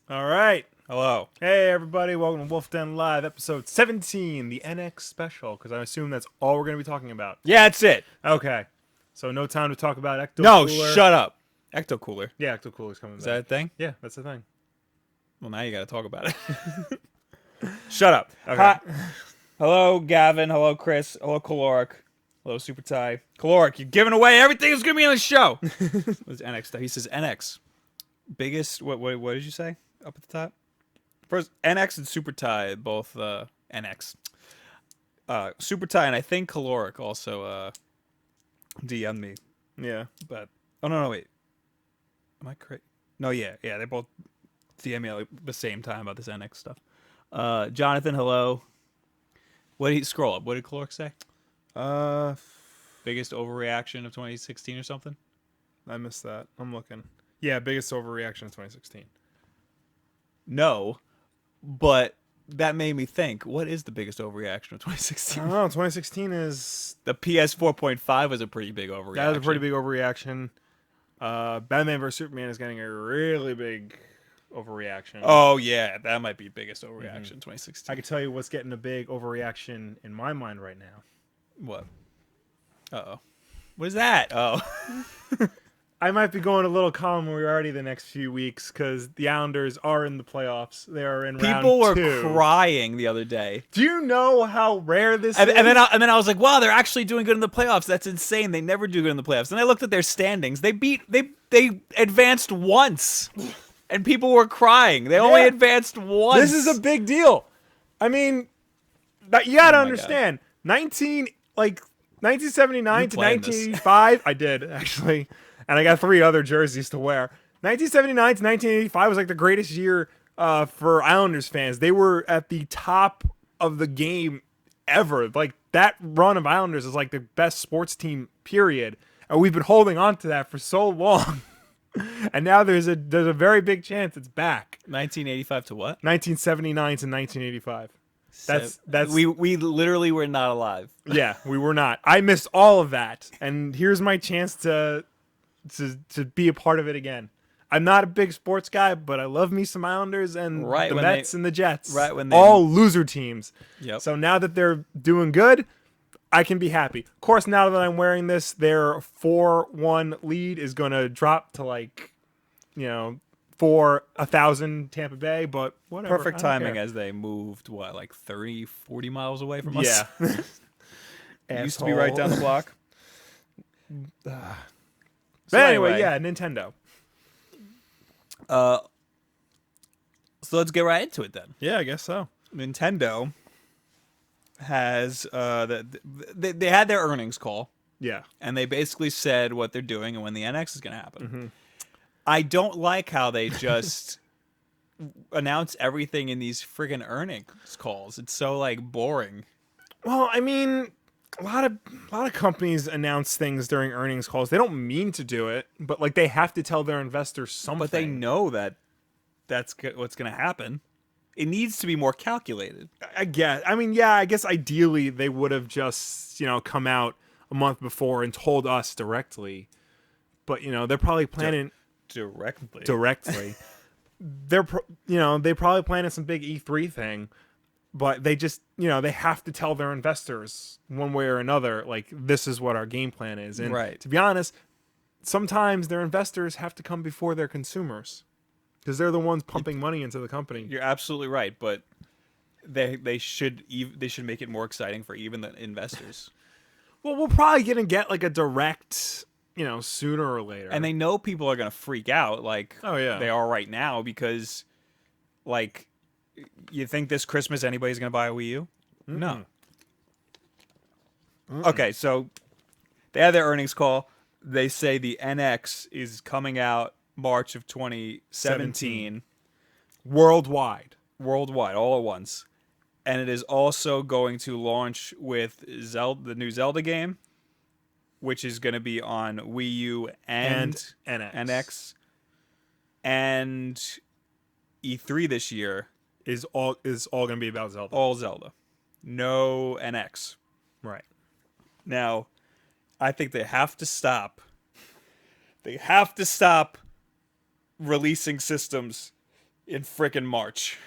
All right. Hello. Hey, everybody. Welcome to Wulff Den Live, episode 17, the NX special, because I assume that's all we're going to be talking about. Yeah, that's it. Okay. So no time to talk about Ecto No, Cooler. shut up. Ecto Cooler. Yeah, Ecto Cooler's coming back. Is that a thing? Yeah, that's the thing. Well, now you got to talk about it. Shut up. Okay. Hi. Hello, Gavin. Hello, Chris. Hello, Caloric. Hello, Super Ty. Caloric, you're giving away everything that's going to be on the show. What's NX stuff? He says NX. Biggest, what did you say up at the top? First, NX and Super Ty, both NX. Super Ty and I think Caloric also DM'd me. Yeah. But, oh, no, wait. Am I correct? No, yeah, they both DM me at the same time about this NX stuff. Jonathan, hello. What did he scroll up? What did Caloric say? Biggest overreaction of 2016 or something? I missed that. I'm looking. Yeah, biggest overreaction of 2016. No, but that made me think, what is the biggest overreaction of 2016? I don't know. 2016 is... The PS 4.5 was a pretty big overreaction. That was a pretty big overreaction. Batman vs. Superman is getting a really big overreaction. Oh, yeah, that might be biggest overreaction 2016. I can tell you what's getting a big overreaction in my mind right now. What? Uh-oh. What is that? Oh. I might be going a little calm when we're already the next few weeks because the Islanders are in the playoffs. They are in round 2. People were crying the other day. Do you know how rare this is? And then I was like, wow, they're actually doing good in the playoffs. That's insane. They never do good in the playoffs. And I looked at their standings. They advanced once. And people were crying. They only advanced once. This is a big deal. I mean, you got to understand. 1979 to 1985. I did, actually. And I got 3 other jerseys to wear. 1979 to 1985 was like the greatest year for Islanders fans. They were at the top of the game ever. Like, that run of Islanders is like the best sports team, period. And we've been holding on to that for so long. And now there's a very big chance it's back. 1985 to what? 1979 to 1985. That's we literally were not alive. Yeah, we were not. I missed all of that. And here's my chance to be a part of it again. I'm not a big sports guy, but I love me some Islanders and the Mets and the Jets. Right when all loser teams. Yep. So now that they're doing good, I can be happy. Of course, now that I'm wearing this, their 4-1 lead is going to drop to 4,000 Tampa Bay, but whatever. Perfect timing as they moved, 30, 40 miles away from us? Yeah. It used to be right down the block. But anyway, yeah, Nintendo. So let's get right into it then. Yeah, I guess so. Nintendo has they had their earnings call. Yeah. And they basically said what they're doing and when the NX is going to happen. Mm-hmm. I don't like how they just announce everything in these friggin' earnings calls. It's so boring. Well, I mean, a lot of companies announce things during earnings calls. They don't mean to do it, but they have to tell their investors something. But they know that's what's going to happen. It needs to be more calculated. I guess. I mean, yeah, I guess ideally they would have just, come out a month before and told us directly. But, they're probably planning directly. They're probably planning some big E3 thing. But they just, they have to tell their investors one way or another, this is what our game plan is. And to be honest, sometimes their investors have to come before their consumers because they're the ones pumping money into the company. You're absolutely right, but they should make it more exciting for even the investors. Well, we're probably going to get a direct, sooner or later. And they know people are gonna freak out, like Oh, yeah. they are right now, because like you think this Christmas anybody's gonna buy a Wii U? No. Okay, so they had their earnings call. They say the NX is coming out March of 2017 worldwide, all at once. And it is also going to launch with the new Zelda game, which is going to be on Wii U and NX. And E3 this year is all going to be about Zelda. All Zelda. No NX. Right. Now, I think they have to stop. They have to stop releasing systems in frickin' March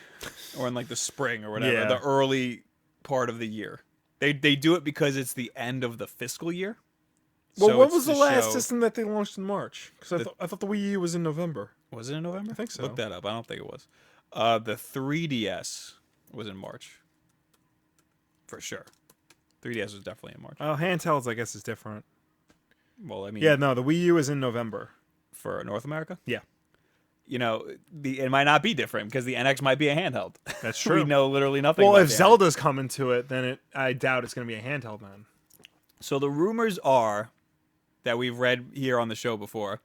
or in like the spring or whatever, the early part of the year. They do it because it's the end of the fiscal year. Well, so what was the last system that they launched in March? Because I thought the Wii U was in November. Was it in November? I think so. Look that up. I don't think it was. The 3DS was in March. For sure. 3DS was definitely in March. Oh, handhelds, I guess, is different. Well, I mean... Yeah, no, the Wii U is in November. For North America? Yeah. It might not be different because the NX might be a handheld. That's true. We know literally nothing about if Zelda's coming to it, then I doubt it's going to be a handheld then. So the rumors are that we've read here on the show before.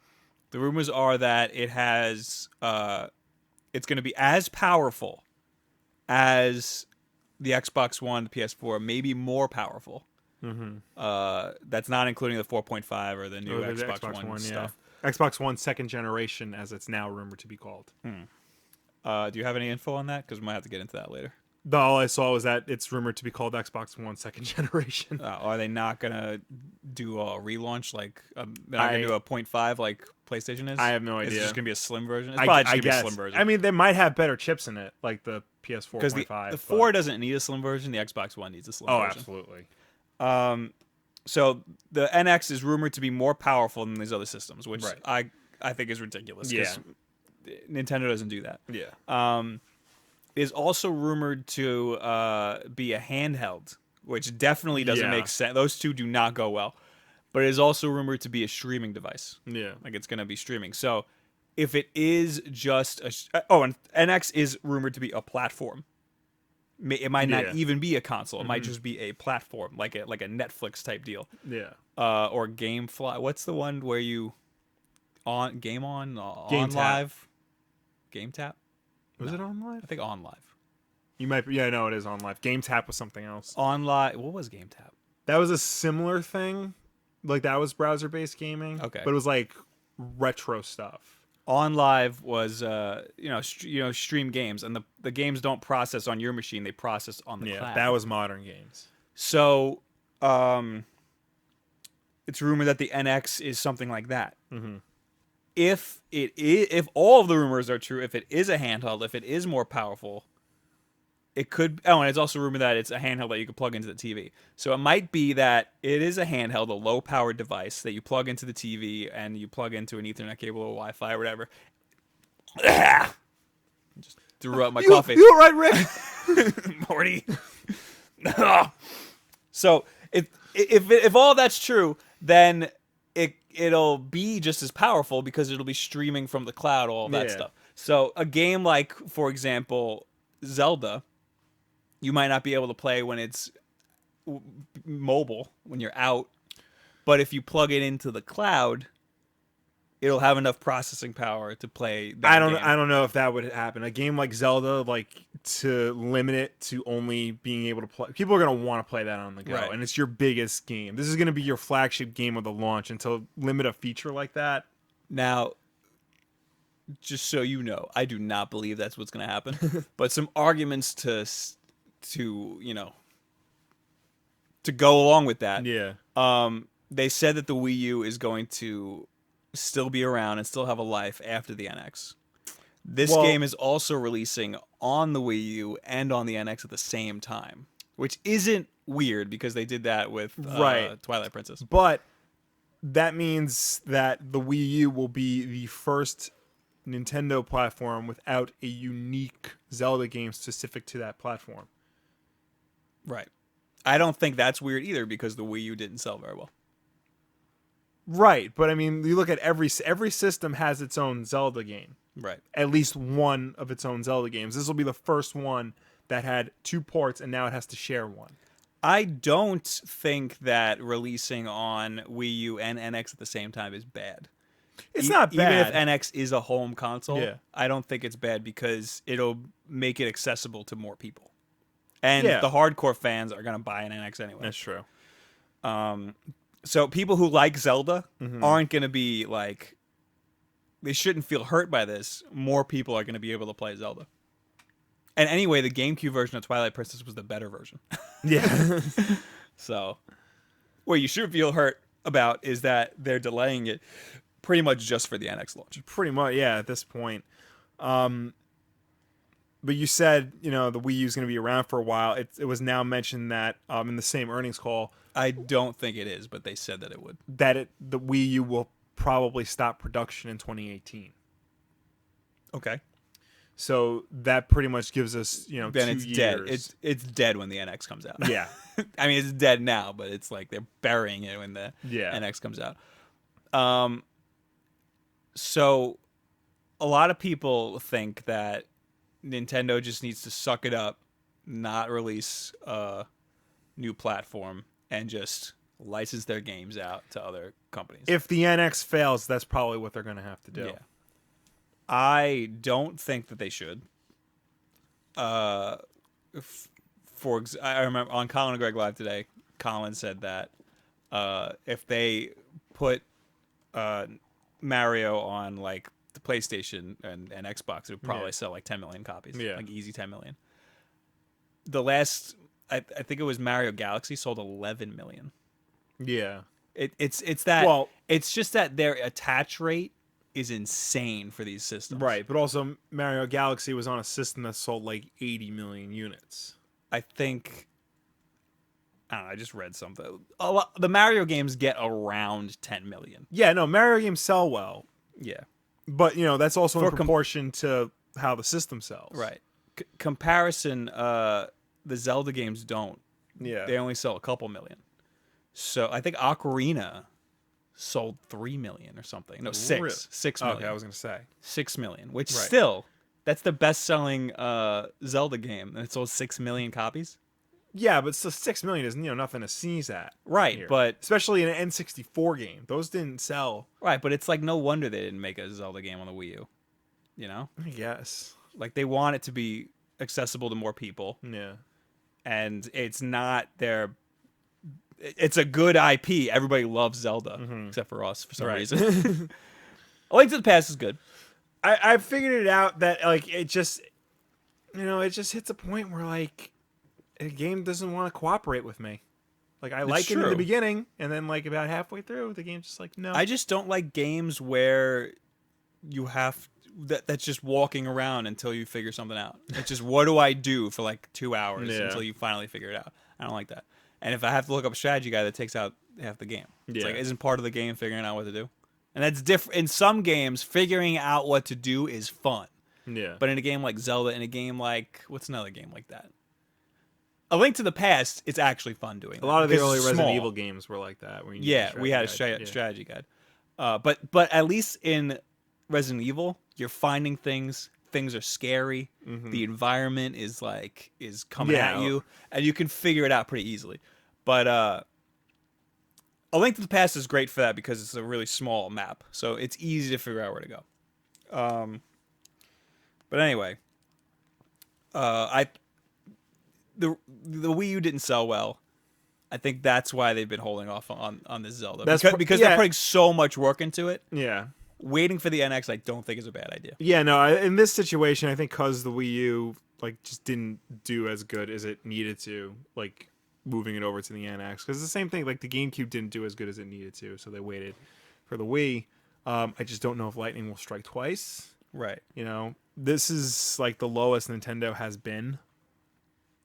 The rumors are that it has... it's going to be as powerful as the Xbox One, the PS4, maybe more powerful. Mm-hmm. That's not including the 4.5 or the new Xbox One stuff. Yeah. Xbox One second generation, as it's now rumored to be called. Do you have any info on that? Because we might have to get into that later. All I saw was that it's rumored to be called Xbox One second generation. Are they not going to do a relaunch? Like, they're not going to do a 0.5 like PlayStation is? I have no idea. It's just going to be a slim version? It's probably just going to be a slim version. I mean, they might have better chips in it, like the PS4.5. Because the 4 doesn't need a slim version. The Xbox One needs a slim version. Oh, absolutely. So the NX is rumored to be more powerful than these other systems, which I think is ridiculous. Yeah. Nintendo doesn't do that. Yeah. Is also rumored to be a handheld, which definitely doesn't make sense. Those two do not go well. But it is also rumored to be a streaming device. Yeah. Like it's going to be streaming. So if it is just and NX is rumored to be a platform. It might not even be a console. It might just be a platform, like a Netflix type deal. Yeah. Or GameFly. What's the one where you Game Tap. Live? Game Tap? Was it On Live? I think On Live. You might be, yeah, no, it is On Live. Game Tap was something else. On Live. What was Game Tap? That was a similar thing. Like that was browser-based gaming. Okay. But it was like retro stuff. On Live was stream games, and the games don't process on your machine; they process on the cloud. That was modern games. So, it's rumored that the NX is something like that. Mm-hmm. If all of the rumors are true, if it is a handheld, if it is more powerful, it could. Oh, and it's also rumored that it's a handheld that you could plug into the TV. So it might be that it is a handheld, a low-powered device that you plug into the TV and you plug into an Ethernet cable or Wi-Fi or whatever. Just threw up my coffee. You all right, Rick? Morty. So if all that's true, then it'll be just as powerful because it'll be streaming from the cloud, all that stuff. So a game like, for example, Zelda, you might not be able to play when it's mobile, when you're out. But if you plug it into the cloud, it'll have enough processing power to play that game. I don't know if that would happen. A game like Zelda, like to limit it to only being able to play, people are going to want to play that on the go. Right. And it's your biggest game. This is going to be your flagship game of the launch, and to limit a feature like that. Now, just so you know, I do not believe that's what's going to happen. But some arguments to go along with that. Yeah. They said that the Wii U is going to still be around and still have a life after the NX. This game is also releasing on the Wii U and on the NX at the same time, which isn't weird because they did that with Twilight Princess. But that means that the Wii U will be the first Nintendo platform without a unique Zelda game specific to that platform. Right. I don't think that's weird either because the Wii U didn't sell very well. Right, but I mean, you look at every system has its own Zelda game. Right. At least one of its own Zelda games. This will be the first one that had 2 ports, and now it has to share one. I don't think that releasing on Wii U and NX at the same time is bad. It's not bad. Even if NX is a home console, Yeah. I don't think it's bad because it'll make it accessible to more people. And Yeah. the hardcore fans are going to buy an NX anyway. That's true. So people who like Zelda Mm-hmm. aren't going to be like, they shouldn't feel hurt by this. More people are going to be able to play Zelda. And anyway, the GameCube version of Twilight Princess was the better version. Yeah. So what you should feel hurt about is that they're delaying it pretty much just for the NX launch. Pretty much, yeah, at this point. But you said, the Wii U is going to be around for a while. It was now mentioned that in the same earnings call I don't think it is, but they said that it would. that the Wii U will probably stop production in 2018. Okay. So that pretty much gives us, Then 2 it's dead. years. It's dead when the NX comes out. Yeah. I mean, it's dead now, but it's like they're burying it when the Yeah. NX comes out. So a lot of people think that Nintendo just needs to suck it up, not release a new platform, and just license their games out to other companies. If the NX fails, that's probably what they're going to have to do. Yeah. I don't think that they should. I remember on Colin and Greg Live today, Colin said that if they put Mario on like the PlayStation and Xbox, it would probably sell like 10 million copies. Yeah. Like easy 10 million. The last, I think it was Mario Galaxy, sold 11 million. Yeah. It's that. Well- it's just that their attach rate is insane for these systems. Right, but also Mario Galaxy was on a system that sold like 80 million units. I think. I don't know. I just read something. The Mario games get around 10 million. Yeah, no, Mario games sell well, Yeah. but that's also in For proportion to how the system sells. Right. Comparison, the Zelda games don't. Yeah. They only sell a couple million. So I think Ocarina sold 3 million or something. No, 6. Really? 6 million. Okay, I was going to say. 6 million, which Right. still, that's the best-selling Zelda game, and it sold 6 million copies. Yeah, but still 6 million is nothing to sneeze at. Right, here. but especially in an N64 game. Those didn't sell. right, but it's like no wonder they didn't make a Zelda game on the Wii U. You know? I guess. Like they want it to be accessible to more people, Yeah. and it's not their. It's a good IP. Everybody loves Zelda, except for us for some Right. reason. A Link to the Past is good. I figured it out that like it just it just hits a point where like a game doesn't want to cooperate with me. Like I like it in true. the beginning, and then like about halfway through, the game's just like no. I just don't like games where you have that's just walking around until you figure something out. It's just what do I do for like 2 hours Yeah. until you finally figure it out. I don't like that. And if I have to look up a strategy guide, that takes out half the game. It's Yeah. like isn't part of the game figuring out what to do. And that's different. In some games, figuring out what to do is fun. Yeah. But in a game like Zelda, in a game like what's another game like that? A Link to the Past, it's actually fun doing. a lot of the because early it's Resident small. Evil games were like that. Where you need Yeah, a we had a strategy guide. strategy guide. But at least in Resident Evil, you're finding things. Things are scary. The environment is coming Yeah. at you, and you can figure it out pretty easily. But A Link to the Past is great for that because it's a really small map, so it's easy to figure out where to go. But anyway, the Wii U didn't sell well. I think that's why they've been holding off on this Zelda. Because they're putting so much work into it. Yeah. Waiting for the NX, I don't think is a bad idea. Yeah, no, in this situation, I think because the Wii U like just didn't do as good as it needed to, like moving it over to the NX, because it's the same thing. Like the GameCube didn't do as good as it needed to, so they waited for the Wii. I just don't know if lightning will strike twice. Right. This is like the lowest Nintendo has been,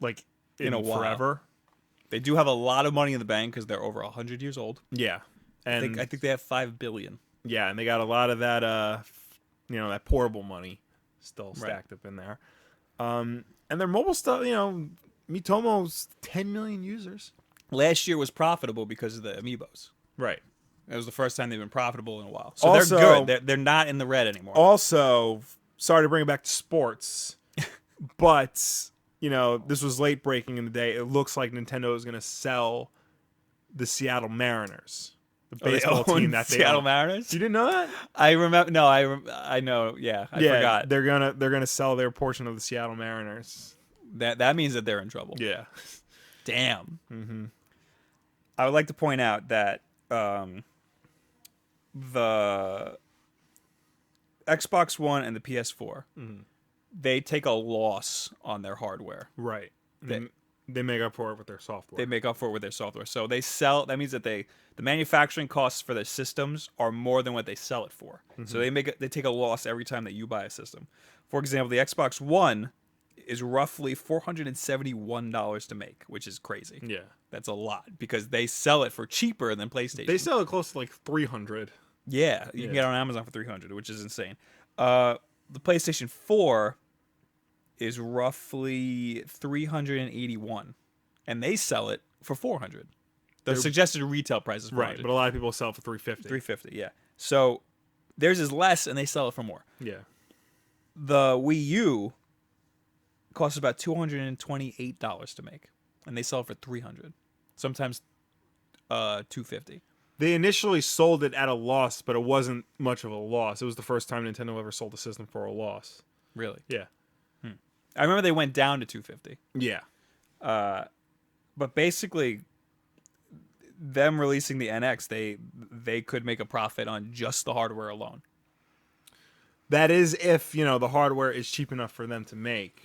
like in a while. forever. They do have a lot of money in the bank because they're over 100 years old. Yeah, and I think they have $5 billion. yeah, and they got a lot of that, that portable money still stacked up in there. And their mobile stuff, Mitomo's 10 million users. Last year was profitable because of the amiibos. Right. It was the first time they've been profitable in a while. So Also- they're good. They're not in the red anymore. Also, sorry to bring it back to sports, but this was late breaking in the day. It looks like Nintendo is going to sell the Seattle Mariners, the baseball team that they Seattle own. Mariners. You didn't know that? I remember. No, I know. Yeah, I forgot. They're gonna sell their portion of the Seattle Mariners. That means that they're in trouble. Yeah. Damn. Mm-hmm. I would like to point out that the Xbox One and the PS4, they take a loss on their hardware. Right. They make up for it with their software. They make up for it with their software. So they sell. That means that the manufacturing costs for their systems are more than what they sell it for. So they take a loss every time that you buy a system. For example, the Xbox One is roughly $471 to make, which is crazy. Yeah. That's a lot because they sell it for cheaper than PlayStation. They sell it close to like 300. Yeah, you can get it on Amazon for 300, which is insane. The PlayStation 4 is roughly 381, and they sell it for 400. The suggested retail price is 400. Right, but a lot of people sell it for 350. 350, yeah. So theirs is less, and they sell it for more. Yeah. The Wii U costs about $228 to make, and they sell it for 300. Sometimes $250. They initially sold it at a loss, but it wasn't much of a loss. It was the first time Nintendo ever sold a system for a loss. Really? Yeah. I remember they went down to $250. Yeah. But basically, them releasing the NX, they could make a profit on just the hardware alone. That is if, the hardware is cheap enough for them to make.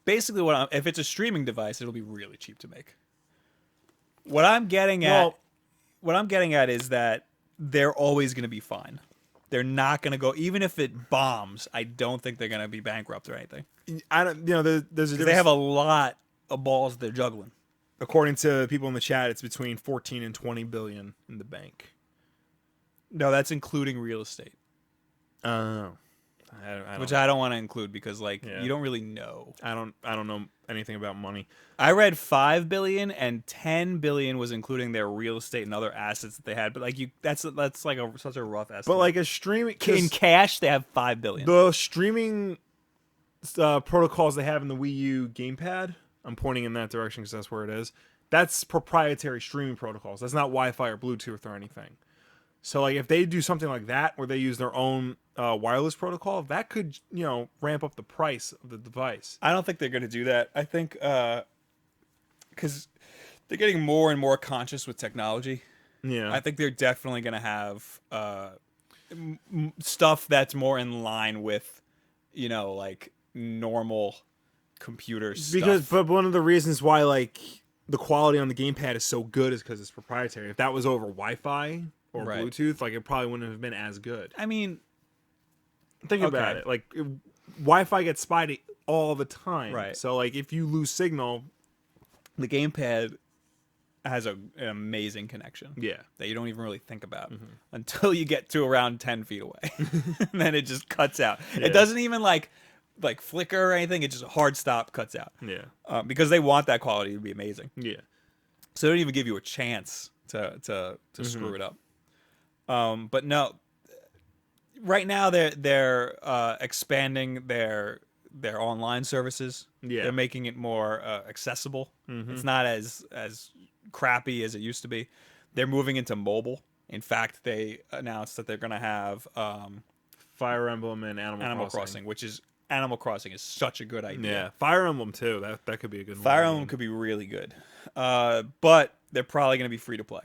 Basically, if it's a streaming device, it'll be really cheap to make. What I'm getting at is that they're always going to be fine. They're not going to go, even if it bombs, I don't think they're going to be bankrupt or anything. I don't, there's a difference. They have a lot of balls they're juggling. According to people in the chat, it's between 14 and 20 billion in the bank. No, that's including real estate. Oh. Which I don't want to include because you don't really know. I don't know anything about money. I read 5 billion and 10 billion was including their real estate and other assets that they had, but that's like such a rough estimate. But like a streaming in cash, they have 5 billion. The streaming protocols they have in the Wii U gamepad, I'm pointing in that direction because that's where it is. That's proprietary streaming protocols. That's not Wi-Fi or Bluetooth or anything. So like if they do something like that where they use their own wireless protocol, that could ramp up the price of the device. I don't think they're going to do that. I think because they're getting more and more conscious with technology. Yeah, I think they're definitely going to have stuff that's more in line with like normal computer stuff. But one of the reasons why the quality on the gamepad is so good is because it's proprietary. If that was over Wi-Fi or Bluetooth, it probably wouldn't have been as good. I mean, think about it. Wi-Fi gets spied all the time. Right. So if you lose signal, the gamepad has an amazing connection. Yeah. That you don't even really think about until you get to around 10 feet away. And then it just cuts out. Yeah. It doesn't even like flicker or anything. It just hard stop cuts out. Yeah. Because they want that quality to be amazing. Yeah. So they don't even give you a chance to screw it up. But no, right now they're expanding their online services. Yeah. They're making it more accessible. It's not as crappy as it used to be. They're moving into mobile. In fact, they announced that they're going to have Fire Emblem and Animal Crossing, which is Animal Crossing is such a good idea. Yeah, Fire Emblem too. That could be a good one. Fire Emblem could be really good, but they're probably going to be free to play.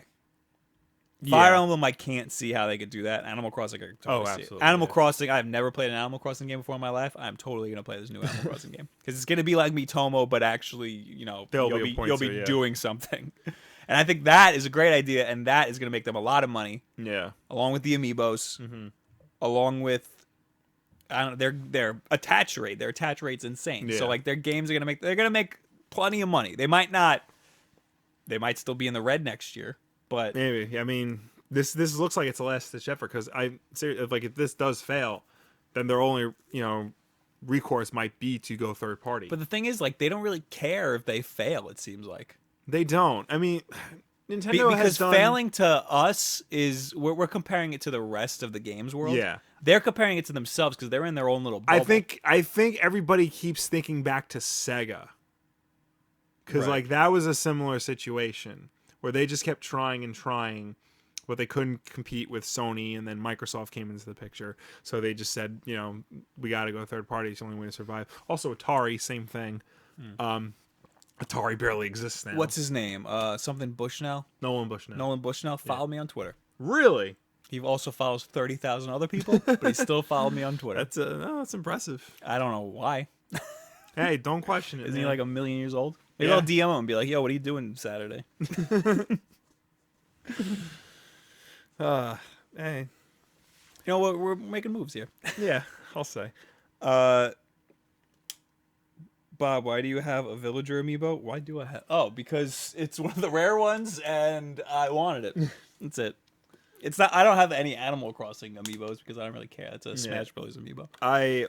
Fire Emblem, I can't see how they could do that. Animal Crossing, I can totally see it. Absolutely. Animal Crossing, I've never played an Animal Crossing game before in my life. I'm totally going to play this new Animal Crossing game because it's going to be like Miitomo, but actually, you'll be doing something. And I think that is a great idea, and that is going to make them a lot of money. Yeah, along with the amiibos, along with their attach rate. Their attach rate's insane. Yeah. So their games are going to make plenty of money. They might still be in the red next year. But maybe. I mean, this looks like it's a last ditch effort because if this does fail, then their only recourse might be to go third party. But the thing is, they don't really care if they fail. It seems like they don't. I mean, Nintendo because has done... failing to us is we're comparing it to the rest of the games world. Yeah. They're comparing it to themselves because they're in their own little bubble. I think everybody keeps thinking back to Sega. Because Right. like that was a similar situation where they just kept trying and trying, but they couldn't compete with Sony, and then Microsoft came into the picture. So they just said, you know, we got to go third party. It's the only way to survive. Also, Atari, same thing. Atari barely exists now. What's his name? Something Bushnell? Nolan Bushnell? Nolan Bushnell followed me on Twitter. Really? He also follows 30,000 other people, but he still followed me on Twitter. That's impressive. I don't know why. Hey, don't question it. Isn't man. he like 1,000,000 years old? Maybe Yeah. I'll DM him and be like, yo, what are you doing Saturday? Hey, You know what? We're making moves here. yeah, I'll say. Bob, why do you have a villager amiibo? Why do I have... Oh, because it's one of the rare ones, and I wanted it. That's it. It's not... I don't have any Animal Crossing amiibos because I don't really care. It's a Smash Bros. Amiibo. I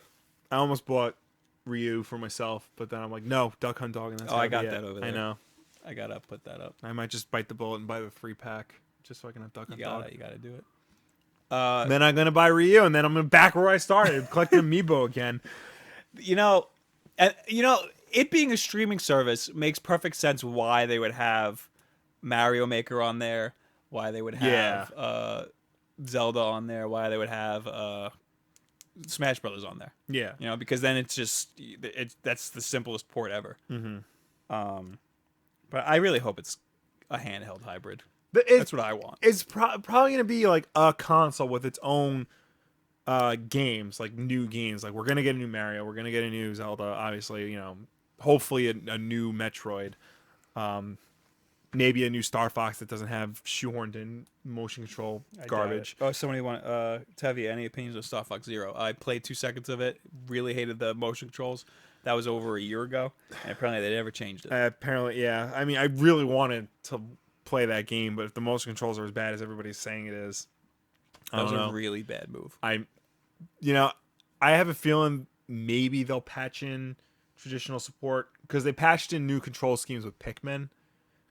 almost bought Ryu for myself, but then I'm like, no, Duck Hunt Dog. And that's I gotta got be that it. over there. I know. I gotta put that up. I might just bite the bullet and buy the 3-pack just so I can have Duck Hunt Dog. You gotta do it. Then I'm gonna buy Ryu, and then I'm gonna back where I started, collect an amiibo again. It being a streaming service makes perfect sense why they would have Mario Maker on there, why they would have Zelda on there, why they would have Smash Brothers on there. Yeah. You know, because then it's just that's the simplest port ever. Mm-hmm. But I really hope it's a handheld hybrid. But That's what I want. It's probably gonna be like a console with its own games, like new games. Like we're gonna get a new Mario, we're gonna get a new Zelda. Obviously, you know, hopefully a new Metroid. Maybe a new Star Fox that doesn't have shoehorned in motion control garbage. Oh, somebody want Tevi, any opinions of Star Fox Zero? I played 2 seconds of it. Really hated the motion controls. That was over a year ago, and apparently they never changed it. Apparently, yeah. I mean, I really wanted to play that game, but if the motion controls are as bad as everybody's saying it is, That was a really bad move. I have a feeling maybe they'll patch in traditional support because they patched in new control schemes with Pikmin.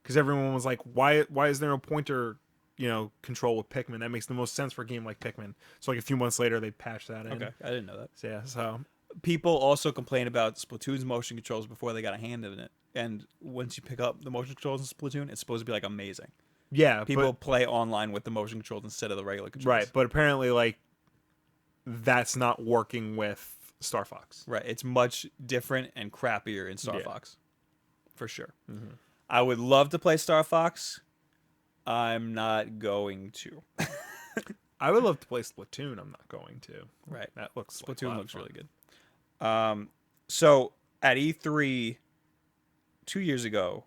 Because everyone was like, why is there no pointer, control with Pikmin? That makes the most sense for a game like Pikmin. So like a few months later, they patched that in. Okay, I didn't know that. So, yeah, so people also complain about Splatoon's motion controls before they got a hand in it. And once you pick up the motion controls in Splatoon, it's supposed to be like amazing. Yeah, people play online with the motion controls instead of the regular controls. Right, but apparently like that's not working with Star Fox. Right, it's much different and crappier in Star Fox, for sure. Mm-hmm. I would love to play Star Fox. I'm not going to. I would love to play Splatoon. I'm not going to. Right, that looks Splatoon looks really good. So at E3 2 years ago,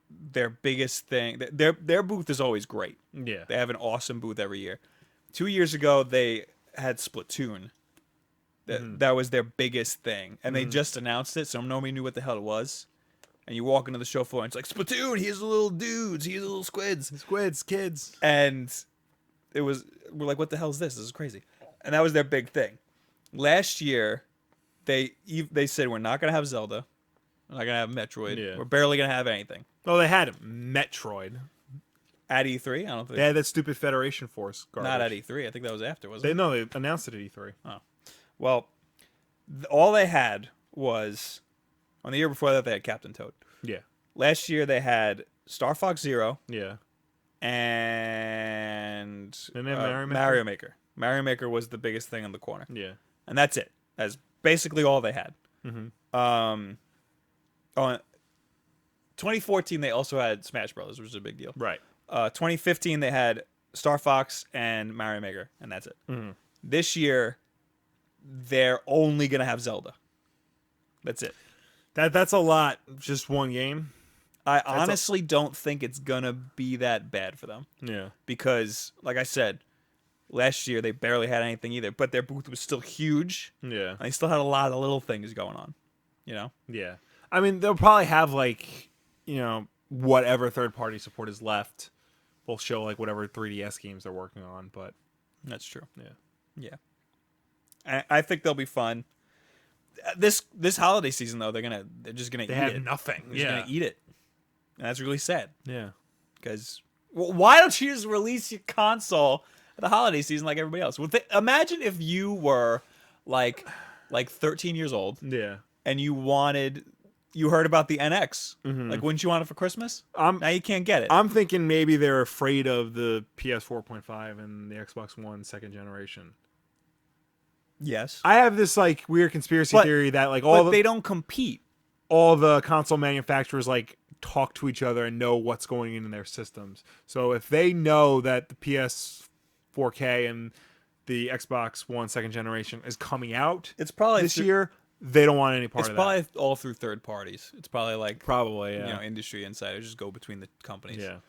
their biggest thing, their booth is always great. Yeah, they have an awesome booth every year. 2 years ago, they had Splatoon. That was their biggest thing, and they just announced it, so nobody knew what the hell it was. And you walk into the show floor, and it's like, Splatoon, here's the little dudes, here's the little squids. Squids, kids. And we're like, what the hell is this? This is crazy. And that was their big thing. Last year, they said, we're not going to have Zelda. We're not going to have Metroid. Yeah. We're barely going to have anything. Oh, they had Metroid. At E3? I don't think. They had that stupid Federation Force garbage. Not at E3. I think that was after, wasn't it? No, they announced it at E3. Oh. Well, all they had was... On the year before that, they had Captain Toad. Yeah. Last year, they had Star Fox Zero. Yeah. And Mario Maker? Mario Maker. Mario Maker was the biggest thing in the corner. Yeah. And that's it. That's basically all they had. Mm-hmm. On 2014, they also had Smash Brothers, which was a big deal. Right. 2015, they had Star Fox and Mario Maker, and that's it. Mm-hmm. This year, they're only going to have Zelda. That's it. That's a lot. Just one game. I honestly don't think it's going to be that bad for them. Yeah. Because, like I said, last year they barely had anything either, but their booth was still huge. Yeah. And they still had a lot of little things going on, Yeah. I mean, they'll probably have, whatever third-party support is left. We'll show, whatever 3DS games they're working on, but... That's true. Yeah. Yeah. I think they'll be fun. This holiday season though, they're just gonna eat it. Nothing. They're just gonna eat it, and that's really sad. Yeah. Because why don't you just release your console at the holiday season like everybody else? Imagine if you were like 13 years old, Yeah, and you heard about the NX. Like, wouldn't you want it for Christmas? Now you can't get it. I'm thinking maybe they're afraid of the PS 4.5 and the Xbox One second generation. Yes, I have this like weird conspiracy theory that like they don't compete. All the console manufacturers like talk to each other and know what's going in their systems. So if they know that the PS 4K and the Xbox One second generation is coming out, It's probably this year, they don't want any part of that. It's probably all through third parties. It's probably like Yeah. industry insiders just go between the companies. Yeah.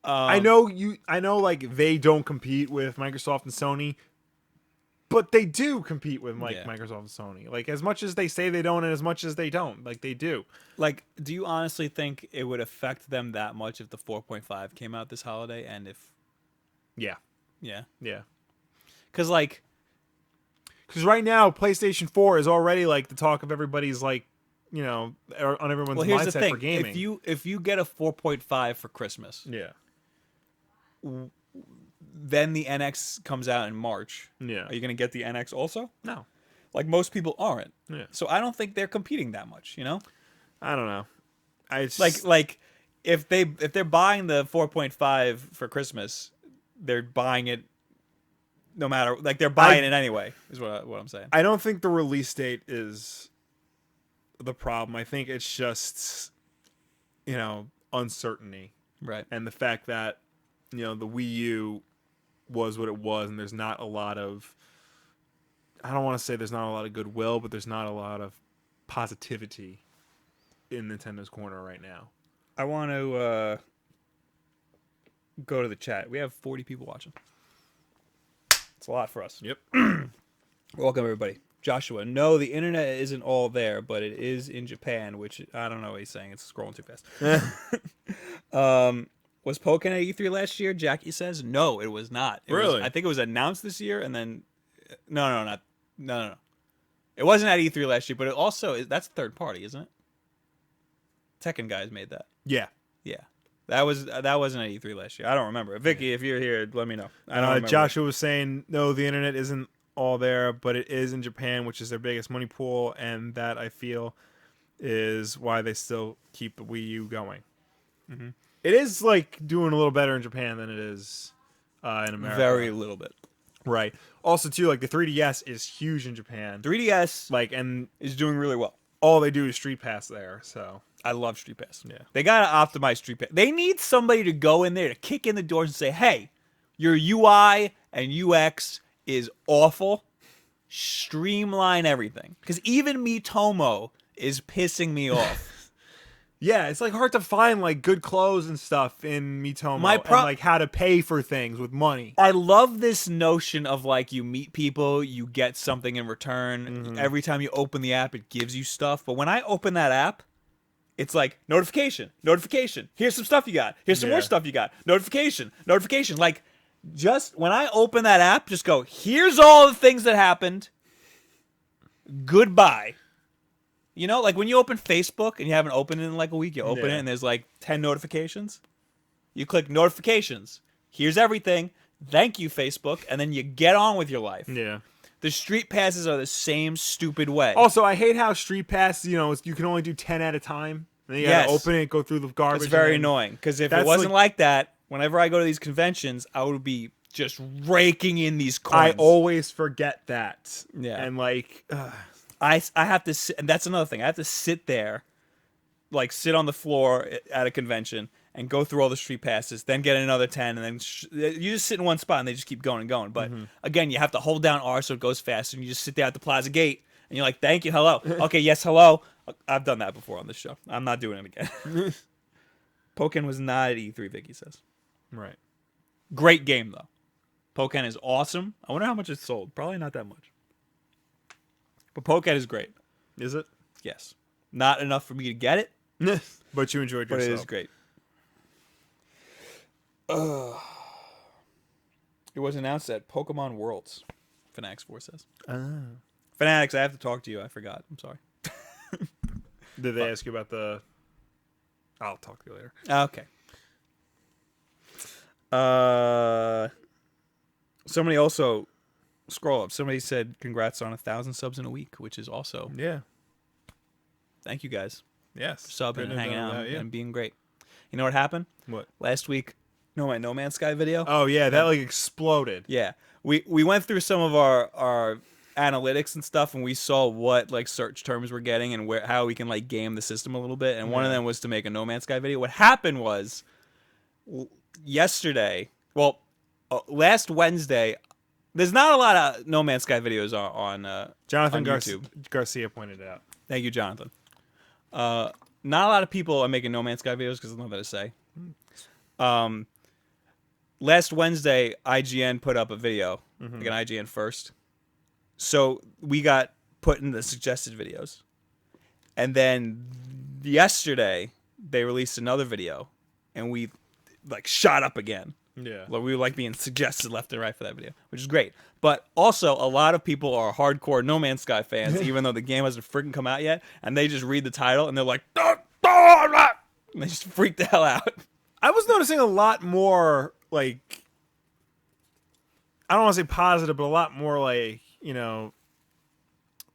I know like they don't compete with Microsoft and Sony, but they do compete with Microsoft and Sony. Like as much as they say they don't and as much as they don't, like they do. Like, do you honestly think it would affect them that much if the 4.5 came out this holiday and if Yeah. Yeah. Because right now PlayStation 4 is already like the talk of everybody's like, on everyone's here's mindset the thing. for gaming. If you get a 4.5 for Christmas, Yeah. then the NX comes out in March. Yeah. Are you going to get the NX also? No. Like most people aren't. Yeah. So I don't think they're competing that much, I don't know. Like if they're buying the 4.5 for Christmas, they're buying it no matter, like they're buying it anyway, is what I'm saying. I don't think the release date is the problem. I think it's just uncertainty. Right. And the fact that the Wii U was what it was, and there's not a lot of, I don't want to say there's not a lot of goodwill, but there's not a lot of positivity in Nintendo's corner right now. I want to go to the chat. We have 40 people watching. It's a lot for us. Yep. Welcome, everybody. Joshua, no, the internet isn't all there, but it is in Japan, which I don't know what he's saying. It's scrolling too fast. Was Pokemon at E3 last year? Jackie says no, it was not. Really? I think it was announced this year, and then no. It wasn't at E3 last year, but it also that's third party, isn't it? Tekken guys made that. Yeah. That wasn't at E3 last year. I don't remember. Vicky, if you're here, let me know. I don't remember. Joshua was saying no, the internet isn't all there, but it is in Japan, which is their biggest money pool, and that I feel is why they still keep the Wii U going. Mm-hmm. It is like doing a little better in Japan than it is in America. Very little bit. Right. Also, too, like the 3DS is huge in Japan. 3DS and is doing really well. All they do is Street Pass there, so I love Street Pass. Yeah. They gotta optimize Street Pass. They need somebody to go in there to kick in the doors and say, "Hey, your UI and UX is awful. Streamline everything." Because even Miitomo is pissing me off. Yeah, it's like hard to find like good clothes and stuff in Miitomo and like how to pay for things with money. I love this notion of like you meet people, you get something in return. Mm-hmm. Every time you open the app, it gives you stuff. But when I open that app, it's like notification. Here's some stuff you got. Here's some more stuff you got. Notification. Like just when I open that app, just go, here's all the things that happened. Goodbye. Like when you open Facebook and you haven't opened it in like a week, you open it and there's like 10 notifications. You click notifications. Here's everything. Thank you, Facebook. And then you get on with your life. Yeah. The street passes are the same stupid way. Also, I hate how Street Pass, you can only do 10 at a time. And then you gotta open it, go through the garbage. It's very annoying. Because if it wasn't like that, whenever I go to these conventions, I would be just raking in these coins. I always forget that. Yeah. And like... I have to sit, and that's another thing. I have to sit there, like sit on the floor at a convention and go through all the street passes, then get another 10, and then you just sit in one spot and they just keep going and going. But again, you have to hold down R so it goes faster, and you just sit there at the plaza gate and you're like, "Thank you, hello, okay, yes, hello." I've done that before on this show. I'm not doing it again. Pokemon was not at E3, Vicky says. Right. Great game though. Pokemon is awesome. I wonder how much it sold. Probably not that much. But Pokemon is great. Is it? Yes. Not enough for me to get it. But you enjoyed yourself. But it is great. It was announced at Pokemon Worlds. Fanatics 4 says. Fanatics, I have to talk to you. I forgot. I'm sorry. Did they ask you about the... I'll talk to you later. Okay. Somebody also scroll up. Somebody said congrats on 1,000 subs in a week, which is also thank you guys Yes. for subbing and hanging out Yeah. and being great. You know what happened? What? Last week, my No Man's Sky video? Oh yeah, that like exploded. Yeah. We went through some of our analytics and stuff, and we saw what like search terms we're getting and how we can like game the system a little bit. And one of them was to make a No Man's Sky video. What happened was last Wednesday. There's not a lot of No Man's Sky videos on Jonathan YouTube. Garcia pointed it out. Thank you, Jonathan. Not a lot of people are making No Man's Sky videos because there's nothing to say. Last Wednesday, IGN put up a video, like an IGN first. So we got put in the suggested videos. And then yesterday, they released another video, and we like shot up again. Yeah. We were like being suggested left and right for that video, which is great. But also, a lot of people are hardcore No Man's Sky fans, even though the game hasn't freaking come out yet, and they just read the title and they're like, and they just freak the hell out. I was noticing a lot more like, I don't want to say positive, but a lot more like,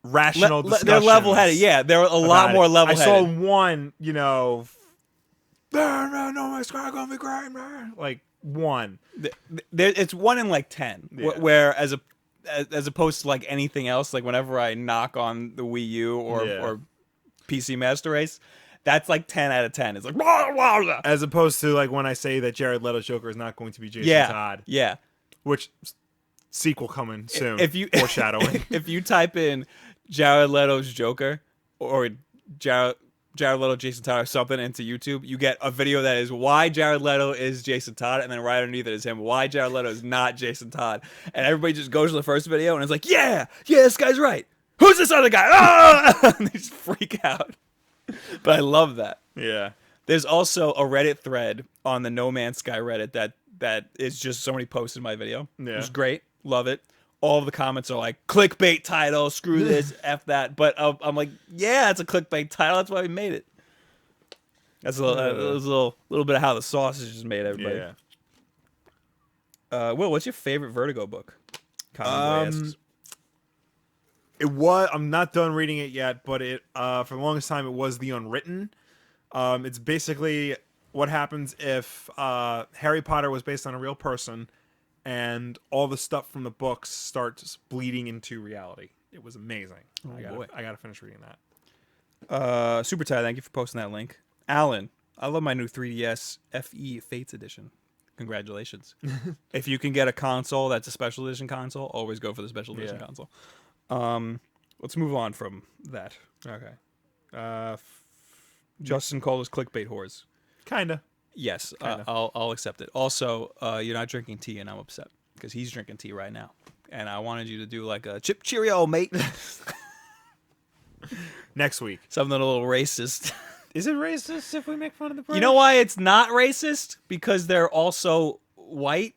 rational discussions. They're level-headed. Yeah, they're a lot more level-headed. I saw one, no Man's Sky gonna be great, man. Like one. It's one in like 10. Yeah. Where as opposed to like anything else, like whenever I knock on the Wii U or PC Master Race, that's like 10 out of 10. It's like blah, blah, blah. As opposed to like when I say that Jared Leto's Joker is not going to be Jason Todd. Yeah. Which sequel coming soon. If you foreshadowing. If you type in Jared Leto's Joker or Jared Leto, Jason Todd, or something into YouTube, you get a video that is why Jared Leto is Jason Todd, and then right underneath it is him, why Jared Leto is not Jason Todd. And everybody just goes to the first video and it's like, yeah, this guy's right. Who's this other guy? Ah! And they just freak out. But I love that. Yeah. There's also a Reddit thread on the No Man's Sky Reddit that is just somebody posted my video. Yeah. It's great. Love it. All of the comments are like, clickbait title, screw this, F that. But I'm like, yeah, it's a clickbait title. That's why we made it. That's a little bit of how the sausage is made, everybody. Yeah. Will, what's your favorite Vertigo book? Asks. I'm not done reading it yet, but for the longest time it was The Unwritten. It's basically what happens if Harry Potter was based on a real person and all the stuff from the books starts bleeding into reality. It was amazing. I gotta finish reading that. Super Ty, thank you for posting that link. Alan, I love my new 3DS FE Fates edition. Congratulations. If you can get a console that's a special edition console, always go for the special edition console. Let's move on from that. Okay. Justin called us clickbait whores. Kinda. Yes, Kinda. I'll accept it. Also, you're not drinking tea, and I'm upset because he's drinking tea right now, and I wanted you to do like a chip cheerio, mate. Next week. Something a little racist. Is it racist if we make fun of the British? You know why it's not racist? Because they're also white,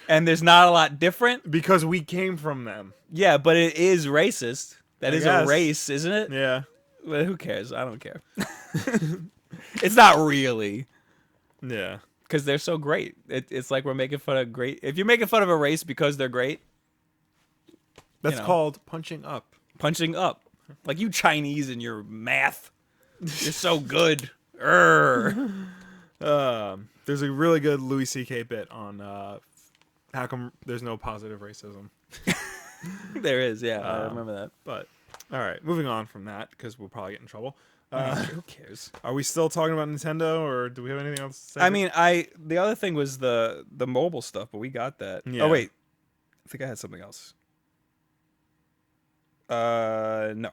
and there's not a lot different. Because we came from them. Yeah, but it is racist. That is guess. a race, isn't it? Yeah. Well, who cares? I don't care. It's not really. Yeah. Because they're so great. It's like we're making fun of great. If you're making fun of a race because they're great, that's called punching up. Punching up. Like you Chinese and your math. You're so good. There's a really good Louis C.K. bit on how come there's no positive racism. There is, yeah. I remember that. But all right, moving on from that because we'll probably get in trouble. Who cares? Are we still talking about Nintendo, or do we have anything else to say? I mean, the other thing was the mobile stuff, but we got that. Yeah. Oh wait, I think I had something else. No.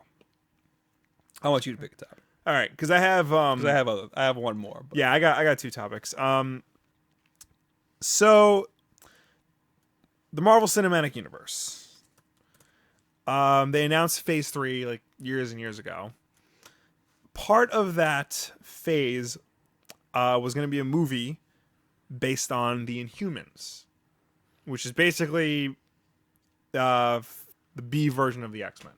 I want you to pick a topic. All right, because I have I have one more. But. Yeah, I got two topics. So the Marvel Cinematic Universe. They announced Phase 3 like years and years ago. Part of that phase was going to be a movie based on the Inhumans, which is basically the B version of the X-Men.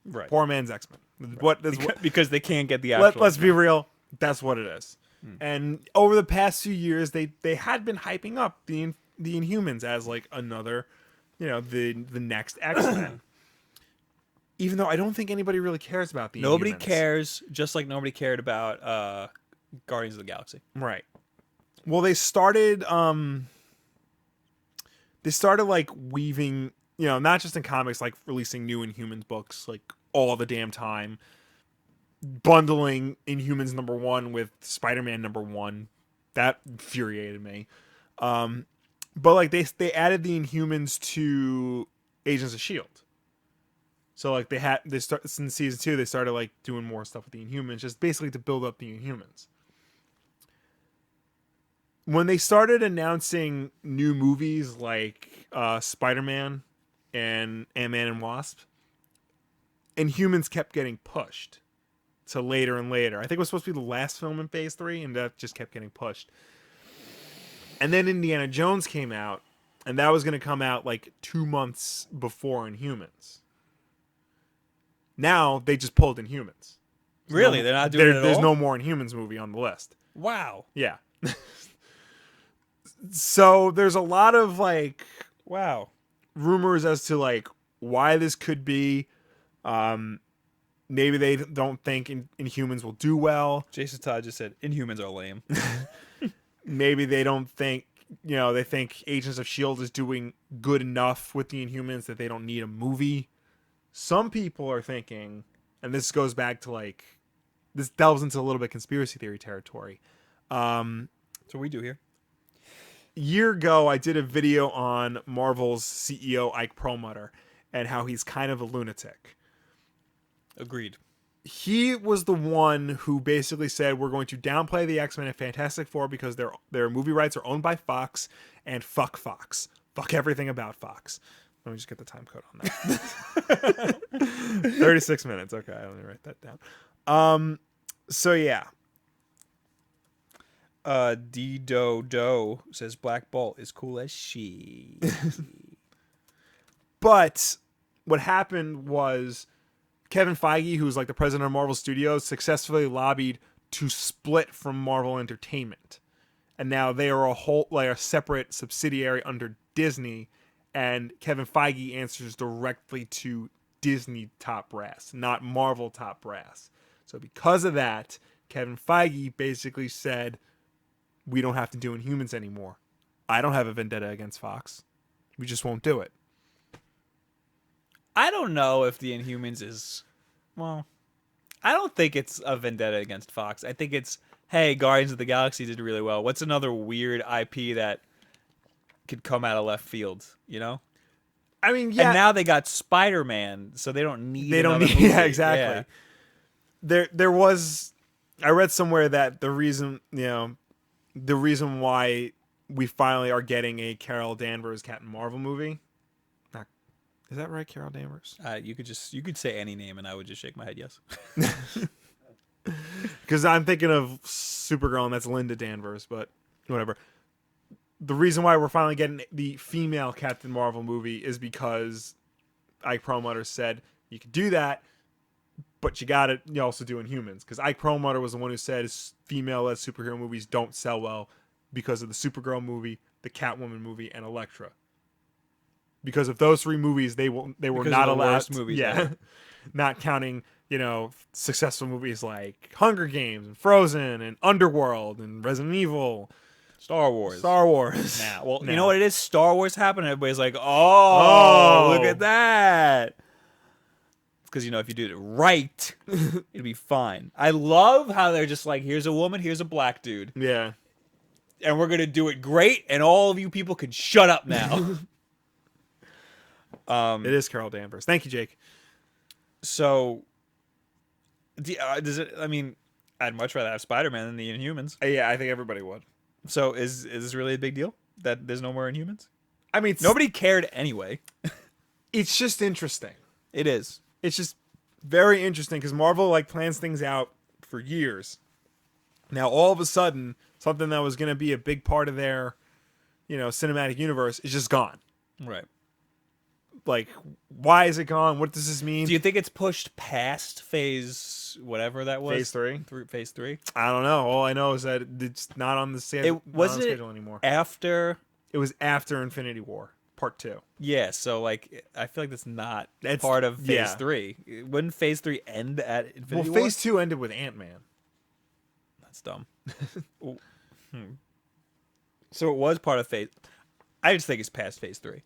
Right. Poor man's X-Men. Right. Because they can't get the actual. Let's be real. That's what it is. And over the past few years, they had been hyping up the Inhumans as like another, the next X-Men. Even though I don't think anybody really cares about the Nobody Inhumans. cares, just like nobody cared about Guardians of the Galaxy. Right. Well, they started like weaving, not just in comics, like releasing new Inhumans books like all the damn time, bundling Inhumans #1 with Spider-Man #1. That infuriated me. But like they added the Inhumans to Agents of S.H.I.E.L.D. So like since season 2 they started like doing more stuff with the Inhumans, just basically to build up the Inhumans. When they started announcing new movies like Spider-Man and Ant-Man and Wasp, Inhumans kept getting pushed to later and later. I think it was supposed to be the last film in Phase 3, and that just kept getting pushed. And then Indiana Jones came out, and that was going to come out like 2 months before Inhumans. Now they just pulled Inhumans. Really? They're not doing it at all? There's no more Inhumans movie on the list. Wow. Yeah. So there's a lot of like rumors as to like why this could be. Maybe they don't think Inhumans will do well. Jason Todd just said Inhumans are lame. Maybe they don't think, they think Agents of S.H.I.E.L.D. is doing good enough with the Inhumans that they don't need a movie. Some people are thinking, and this goes back to like, this delves into a little bit conspiracy theory territory. That's what we do here. Year ago, I did a video on Marvel's CEO Ike Perlmutter and how he's kind of a lunatic. Agreed. He was the one who basically said we're going to downplay the X-Men and Fantastic Four because their movie rights are owned by Fox, and fuck Fox. Fuck everything about Fox. Let me just get the time code on that. 36 minutes. Okay, let me write that down. So yeah. D-Do-Do says Black Bolt is cool as she. But what happened was Kevin Feige, who's like the president of Marvel Studios, successfully lobbied to split from Marvel Entertainment. And now they are a separate subsidiary under Disney, and Kevin Feige answers directly to Disney top brass, not Marvel top brass. So because of that, Kevin Feige basically said, we don't have to do Inhumans anymore. I don't have a vendetta against Fox. We just won't do it. I don't know if the Inhumans is... Well, I don't think it's a vendetta against Fox. I think it's, hey, Guardians of the Galaxy did really well. What's another weird IP that could come out of left field, I mean, yeah. And now they got Spider-Man, so they don't need another movie. Yeah, exactly. Yeah. There was... I read somewhere that the reason why we finally are getting a Carol Danvers Captain Marvel movie... Is that right, Carol Danvers? You could say any name and I would just shake my head yes. Because I'm thinking of Supergirl and that's Linda Danvers, but whatever. The reason why we're finally getting the female Captain Marvel movie is because Ike Perlmutter said you could do that, but you also do Inhumans. Because Ike Perlmutter was the one who said female-led superhero movies don't sell well because of the Supergirl movie, the Catwoman movie, and Elektra. Because of those 3 movies, they were not allowed. Movies, yeah, right? Not counting successful movies like Hunger Games and Frozen and Underworld and Resident Evil, Star Wars. Nah, well, you know what it is? Star Wars happened. Everybody's like, oh, look at that. Because if you did it right, it'd be fine. I love how they're just like, here's a woman, here's a black dude. Yeah, and we're gonna do it great, and all of you people can shut up now. It is Carol Danvers. Thank you, Jake. So, does it? I mean, I'd much rather have Spider-Man than the Inhumans. Yeah, I think everybody would. So, is this really a big deal that there's no more Inhumans? I mean, nobody cared anyway. It's just interesting. It is. It's just very interesting because Marvel plans things out for years. Now, all of a sudden, something that was going to be a big part of their, cinematic universe is just gone. Right. like, why is it gone? What does this mean? Do you think it's pushed past phase whatever that was? Phase 3? Through phase 3? I don't know. All I know is that it's not on the schedule anymore. After? It was after Infinity War Part 2. Yeah, so like I feel like that's not part of phase 3. Wouldn't phase 3 end at Infinity War? Well, phase 2 ended with Ant-Man. That's dumb. So it was part of phase. I just think it's past phase 3.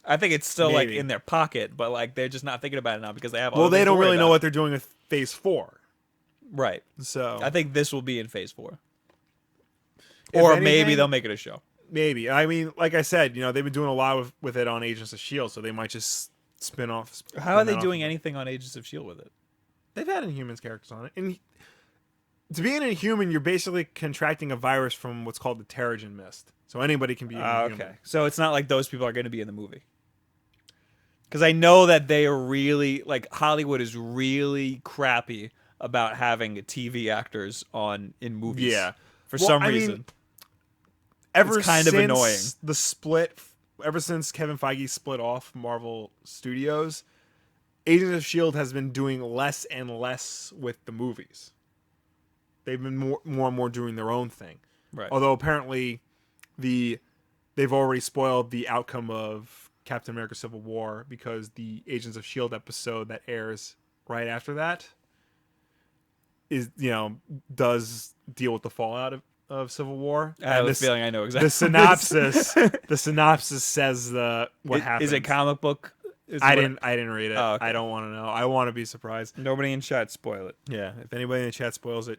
I think it's still like in their pocket, but like they're just not thinking about it now because they have. Well, they don't really know what they're doing with phase 4. Right. So I think this will be in phase 4. Or maybe they'll make it a show. Maybe. I mean, like I said, they've been doing a lot with it on Agents of S.H.I.E.L.D., so they might just spin off. How are they doing anything on Agents of S.H.I.E.L.D. with it? They've had Inhumans characters on it. And to be an Inhuman, you're basically contracting a virus from what's called the Terrigen Mist. So anybody can be an Inhuman. Okay. So it's not like those people are going to be in the movie. Because I know that they are really, like, Hollywood is really crappy about having TV actors in movies. Yeah. For some reason. Mean, ever it's kind of annoying. The split, ever since Kevin Feige split off Marvel Studios, Agents of S.H.I.E.L.D. has been doing less and less with the movies. They've been more and more doing their own thing. Right. Although apparently they've already spoiled the outcome of Captain America Civil War because the Agents of S.H.I.E.L.D. episode that airs right after that does deal with the fallout of Civil War. I have a feeling I know exactly. The synopsis says what happens. Is it comic book? I didn't read it. Oh, okay. I don't want to know. I want to be surprised. Nobody in chat spoil it. Yeah, if anybody in the chat spoils it,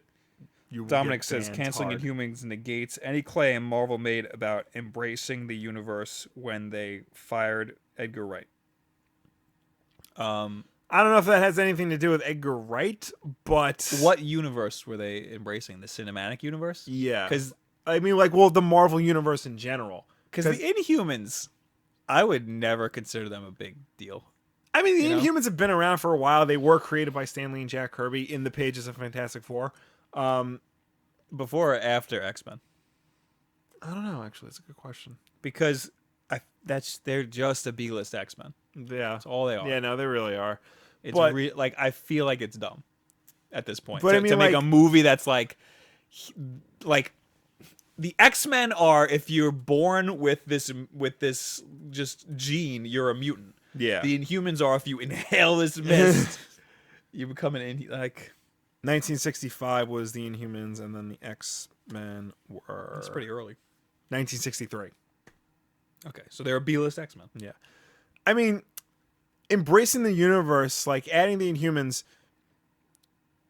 you will Dominic get says banned canceling hard. Inhumans negates any claim Marvel made about embracing the universe when they fired Edgar Wright. I don't know if that has anything to do with Edgar Wright, but what universe were they embracing? The cinematic universe? Yeah, because I mean, the Marvel universe in general. Because the Inhumans, I would never consider them a big deal. I mean, the Inhumans have been around for a while. They were created by Stan Lee and Jack Kirby in the pages of Fantastic Four. Before or after X-Men? I don't know. Actually, it's a good question. Because they're just a B-list X-Men. Yeah, that's all they are. Yeah, no, they really are. It's I feel like it's dumb at this point. But to make a movie that's like the X-Men are, if you're born with this just gene, you're a mutant. Yeah. The Inhumans are, if you inhale this mist, you become an 1965 was the Inhumans, and then the X-Men were. That's pretty early. 1963. Okay, so they're a B-list X-Men. Yeah. I mean, embracing the universe, like adding the Inhumans,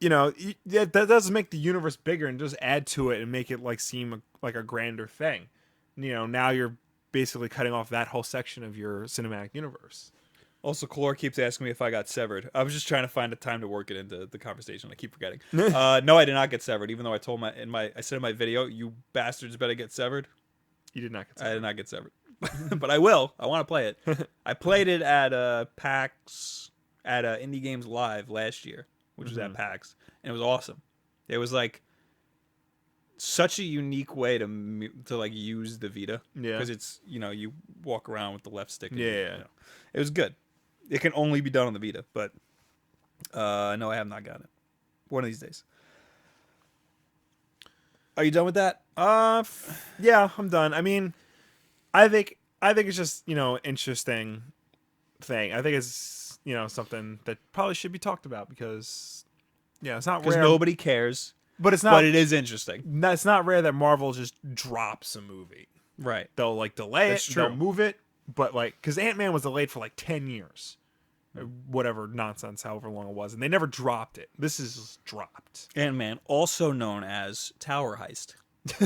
that does make the universe bigger and just add to it and make it seem like a grander thing. Now you're basically cutting off that whole section of your cinematic universe. Also, Kalor keeps asking me if I got severed. I was just trying to find a time to work it into the conversation. I keep forgetting. No, I did not get severed, even though I told I said in my video, you bastards better get severed. You did not get severed. I did not get severed. But I will. I want to play it. I played it at PAX, at Indie Games Live last year, which was at PAX, and it was awesome. It was such a unique way to use the Vita. Yeah. Because it's, you walk around with the left stick. And, yeah. It was good. It can only be done on the Vita, but no, I have not gotten it. One of these days. Are you done with that? Yeah, I'm done. I mean, I think it's just, interesting thing. I think it's, something that probably should be talked about because, it's not rare. Because nobody cares. But it's not. But it is interesting. It's not rare that Marvel just drops a movie. Right. They'll delay That's it. true. They'll move it. But because Ant-Man was delayed for 10 years, whatever nonsense, however long it was, and they never dropped it. This is dropped. Ant-Man, also known as Tower Heist,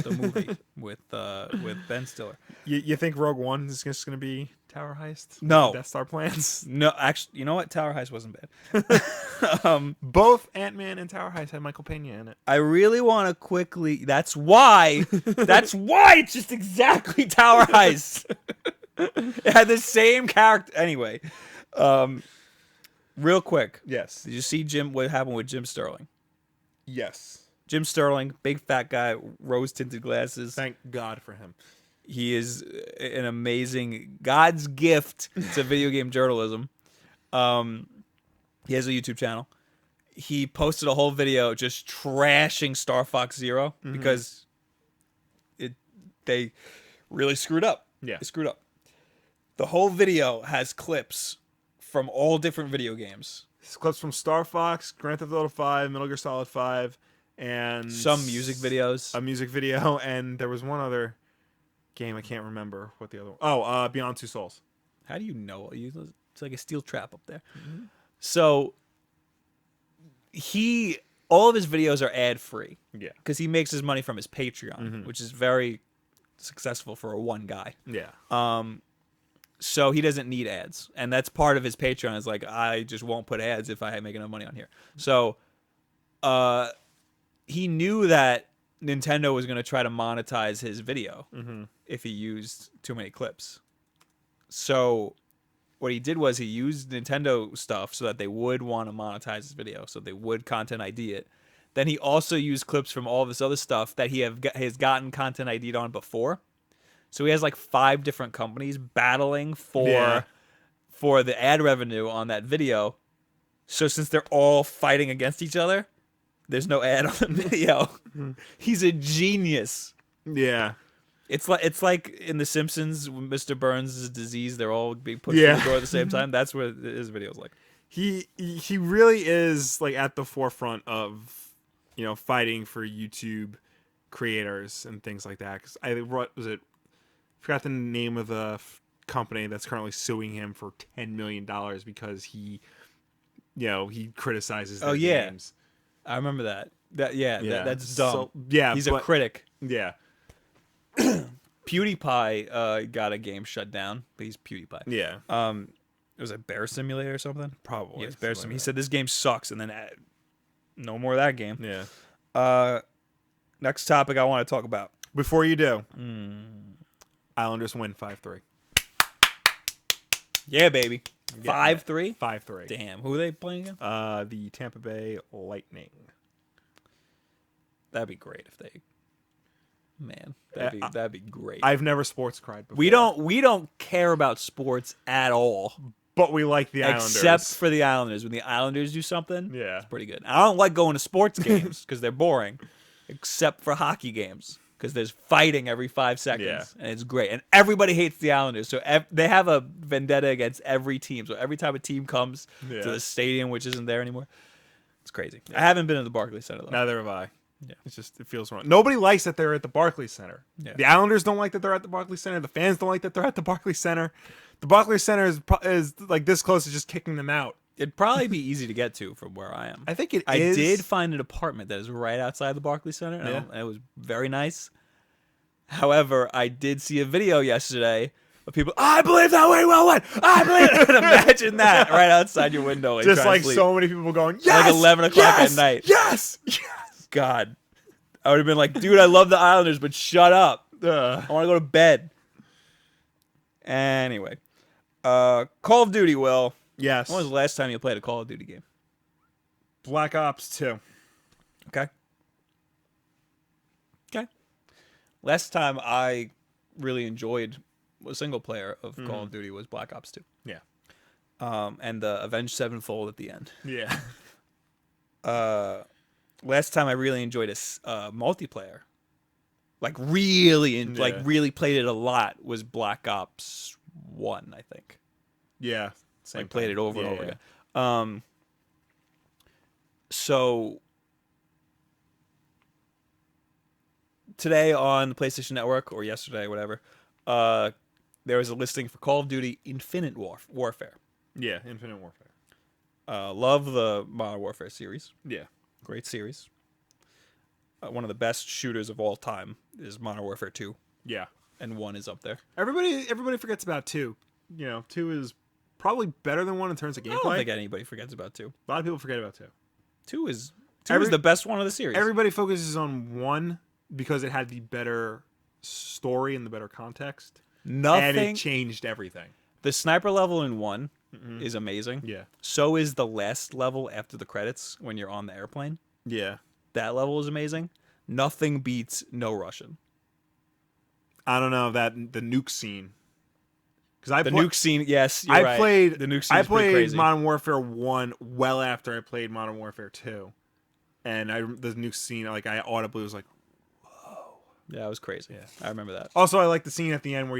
the movie with Ben Stiller. You think Rogue One is just going to be Tower Heist? No. Death Star plans? No, actually, you know what? Tower Heist wasn't bad. Both Ant-Man and Tower Heist had Michael Pena in it. I really want to quickly. That's why it's just exactly Tower Heist. It had the same character. Anyway, real quick. Yes. Did you see what happened with Jim Sterling? Yes. Jim Sterling, big fat guy, rose tinted glasses. Thank God for him. He is an amazing God's gift to video game journalism. He has a YouTube channel. He posted a whole video just trashing Star Fox Zero because they really screwed up. Yeah. They screwed up. The whole video has clips from all different video games. It's clips from Star Fox, Grand Theft Auto 5, Metal Gear Solid 5, and some music videos. A music video, and there was one other game I can't remember what the other one. Oh, Beyond Two Souls. How do you know? It's like a steel trap up there. Mm-hmm. So all of his videos are ad free. Yeah. Because he makes his money from his Patreon, which is very successful for a one guy. Yeah. So he doesn't need ads, and that's part of his Patreon. Is like, I just won't put ads if I make enough money on here. So, he knew that Nintendo was going to try to monetize his video if he used too many clips. So, what he did was he used Nintendo stuff so that they would want to monetize his video, so they would content ID it. Then he also used clips from all this other stuff that he has gotten content ID'd on before. So he has like 5 different companies battling for the ad revenue on that video. So since they're all fighting against each other, there's no ad on the video. He's a genius. Yeah. It's like in The Simpsons, when Mr. Burns' disease, they're all being pushed through the door at the same time. That's what his video's like. He really is like at the forefront of, fighting for YouTube creators and things like that. Because I forgot the name of the company that's currently suing him for $10 million because he criticizes their games. I remember that. That's dumb. So, he's a critic. Yeah. PewDiePie got a game shut down, but he's PewDiePie. Yeah. It was a Bear Simulator or something. Probably. Yeah, it's Bear Simulator. He said this game sucks, and then no more of that game. Yeah. Next topic I want to talk about. Before you do, Islanders win 5-3. Yeah, baby. 5-3? 5-3. Damn. Who are they playing again? The Tampa Bay Lightning. That'd be great if they... Man, that'd be great. I've never sports cried before. We don't care about sports at all. But we like the Islanders. Except for the Islanders. When the Islanders do something, it's pretty good. I don't like going to sports games because they're boring. Except for hockey games. Because there's fighting every 5 seconds, and it's great. And everybody hates the Islanders, so they have a vendetta against every team. So every time a team comes to the stadium, which isn't there anymore, it's crazy. I haven't been to the Barclays Center, though. Neither have I. Yeah. It feels wrong. Nobody likes that they're at the Barclays Center. Yeah. The Islanders don't like that they're at the Barclays Center. The fans don't like that they're at the Barclays Center. The Barclays Center is like this close to just kicking them out. It'd probably be easy to get to from where I am. I think I did find an apartment that is right outside the Barclays Center, and it was very nice. However, I did see a video yesterday of people, I believe that we will win! I believe it! Imagine that right outside your window. Just like so many people going, yes! Like 11 o'clock at night. Yes! Yes! God. I would have been like, dude, I love the Islanders, but shut up. I want to go to bed. Anyway. Call of Duty, Will. Yes. When was the last time you played a Call of Duty game? Black Ops 2. Okay. Last time I really enjoyed a single player of Call of Duty was Black Ops 2. Yeah. And the Avenged Sevenfold at the end. Yeah. Last time I really enjoyed a multiplayer, like really played it a lot, was Black Ops 1, I think. Yeah. I played it over and over again. So today on the PlayStation Network, or yesterday, whatever, there was a listing for Call of Duty Infinite Warfare. Yeah, Infinite Warfare. Love the Modern Warfare series. Yeah. Great series. One of the best shooters of all time is Modern Warfare 2. Yeah. And 1 is up there. Everybody forgets about 2. 2 is probably better than 1 in terms of gameplay. I don't think anybody forgets about 2. A lot of people forget about 2. 2 is the best one of the series. Everybody focuses on 1 because it had the better story and the better context. And it changed everything. The sniper level in 1 is amazing. Yeah. So is the last level after the credits when you're on the airplane. Yeah. That level is amazing. Nothing beats No Russian. I don't know that the nuke scene. Because nuke scene, yes, you're I right. played The nuke scene. I is pretty played crazy. Modern Warfare 1 well after I played Modern Warfare 2, and the nuke scene, like I audibly was like, "Whoa!" Yeah, it was crazy. Yeah. I remember that. Also, I like the scene at the end where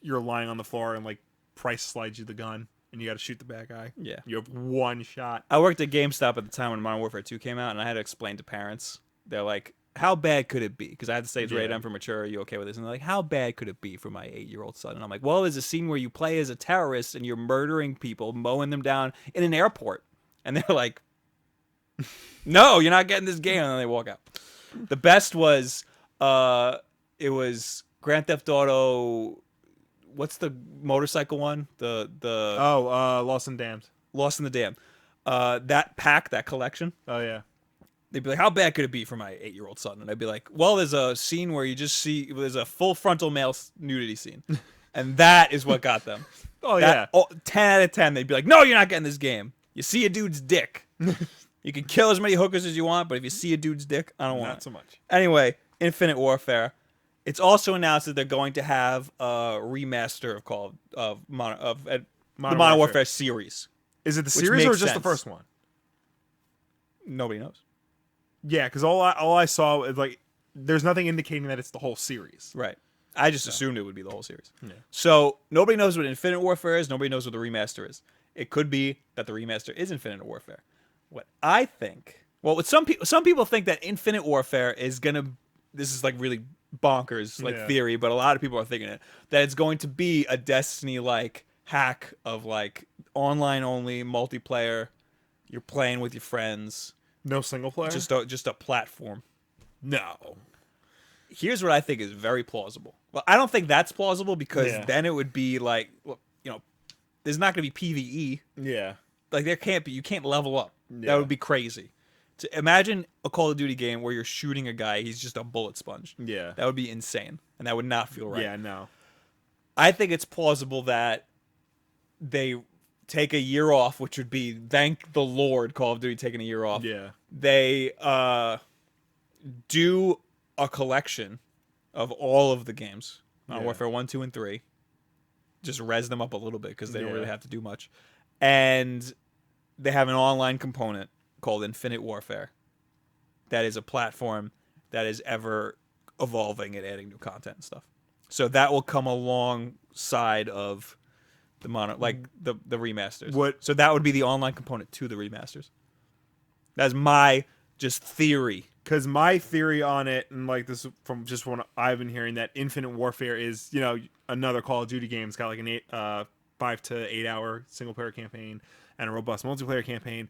you're lying on the floor and like Price slides you the gun and you got to shoot the bad guy. Yeah. You have one shot. I worked at GameStop at the time when Modern Warfare 2 came out, and I had to explain to parents. They're like, how bad could it be? Because I had to say it's rated M for mature. Are you okay with this? And they're like, how bad could it be for my 8-year-old son? And I'm like, well, there's a scene where you play as a terrorist and you're murdering people, mowing them down in an airport. And they're like, no, you're not getting this game. And then they walk out. The best was, it was Grand Theft Auto. What's the motorcycle one? Lost and Damned. Lost in the Dam. That pack, that collection. Oh yeah. They'd be like, how bad could it be for my 8-year-old son? And I'd be like, well, there's a scene where you just see, there's a full frontal male nudity scene. And that is what got them. 10 out of 10. They'd be like, no, you're not getting this game. You see a dude's dick. You can kill as many hookers as you want, but if you see a dude's dick, I don't want it. Not so much. Anyway, Infinite Warfare. It's also announced that they're going to have a remaster of the Modern Warfare series. Is it the series or just the first one? Nobody knows. Yeah, because all I saw is like there's nothing indicating that it's the whole series. Right. I just assumed it would be the whole series. Yeah. So nobody knows what Infinite Warfare is. Nobody knows what the remaster is. It could be that the remaster is Infinite Warfare. What I think, what some people think that Infinite Warfare is gonna. This is like really bonkers theory, but a lot of people are thinking it, that it's going to be a Destiny like hack of like online only multiplayer. You're playing with your friends. No single player? Just a platform. No. Here's what I think is very plausible. Well, I don't think that's plausible because then it would be like, there's not going to be PvE. Yeah. Like there can't be. You can't level up. Yeah. That would be crazy. To imagine a Call of Duty game where you're shooting a guy, he's just a bullet sponge. Yeah. That would be insane, and that would not feel right. Yeah, no. I think it's plausible that they take a year off, which would be, thank the Lord, Call of Duty taking a year off. Yeah. They do a collection of all of the games, Warfare 1, 2, and 3. Just res them up a little bit because they don't really have to do much. And they have an online component called Infinite Warfare that is a platform that is ever evolving and adding new content and stuff. So that will come alongside of the the remasters. So that would be the online component to the remasters. That's my just theory. Because my theory on it, and like this from just what I've been hearing, that Infinite Warfare is, another Call of Duty game. It's got like an 5 to 8 hour single player campaign and a robust multiplayer campaign.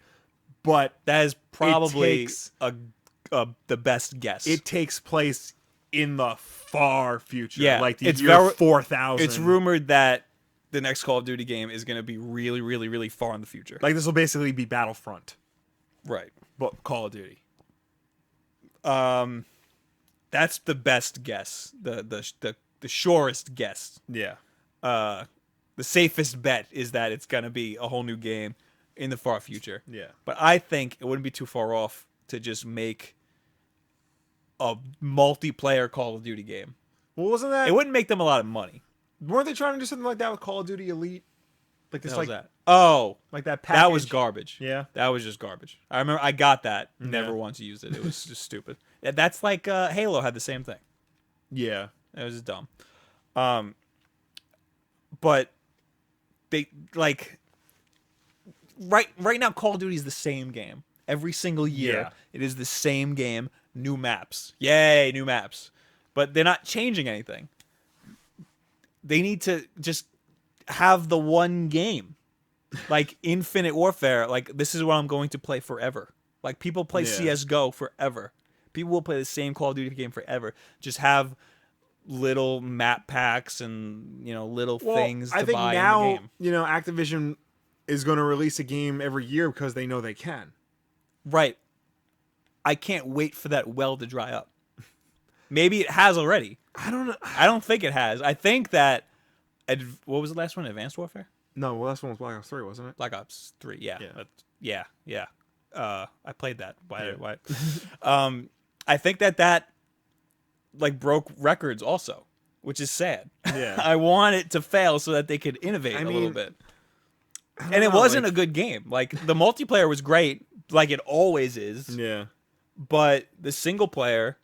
But that is probably the best guess. It takes place in the far future. Yeah, like the year 4000. It's rumored that the next Call of Duty game is going to be really, really, really far in the future. Like this will basically be Battlefront. Right. But Call of Duty. That's the best guess. The surest guess. Yeah. The safest bet is that it's going to be a whole new game in the far future. Yeah. But I think it wouldn't be too far off to just make a multiplayer Call of Duty game. Well, wasn't that? It wouldn't make them a lot of money. Weren't they trying to do something like that with Call of Duty Elite? Like this, like that? Oh, like that package? That was garbage. Yeah, that was just garbage. I remember I got that. Never once used it. It was just stupid. Yeah, that's like Halo had the same thing. Yeah, it was just dumb. But they like right now Call of Duty is the same game every single year. Yeah. It is the same game. New maps. Yay, new maps. But they're not changing anything. They need to just have the one game. Like Infinite Warfare, like this is what I'm going to play forever. Like people play CS:GO forever. People will play the same Call of Duty game forever. Just have little map packs and little things to buy now, in the game. Activision is going to release a game every year because they know they can. Right. I can't wait for that well to dry up. Maybe it has already. I don't know. I don't think it has. I think that what was the last one? Advanced Warfare? No, the last one was Black Ops 3, wasn't it? Black Ops 3, yeah. Yeah. I played that. Why? I think that like broke records also. which is sad. Yeah. I want it to fail so that they could innovate a little bit. And it wasn't a good game. Like, the multiplayer was great, like it always is. Yeah. But the single player,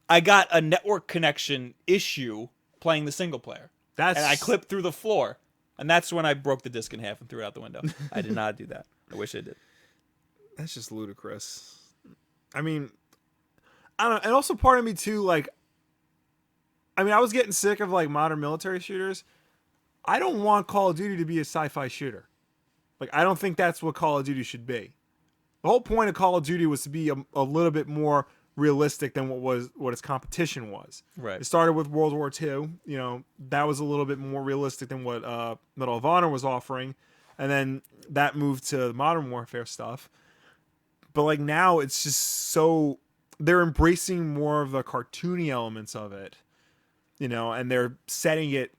I got a network connection issue playing the single player. And I clipped through the floor. And that's when I broke the disc in half and threw it out the window. I did not do that. I wish I did. That's just ludicrous. I mean, I don't know. And also part of me too, like, I mean, I was getting sick of like modern military shooters. I don't want Call of Duty to be a sci-fi shooter. Like, I don't think that's what Call of Duty should be. The whole point of Call of Duty was to be a little bit more realistic than what its competition was. Right. It started with World War II. You know, that was a little bit more realistic than what Medal of Honor was offering, and then that moved to Modern Warfare stuff. But like now, it's just so they're embracing more of the cartoony elements of it, you know, and they're setting it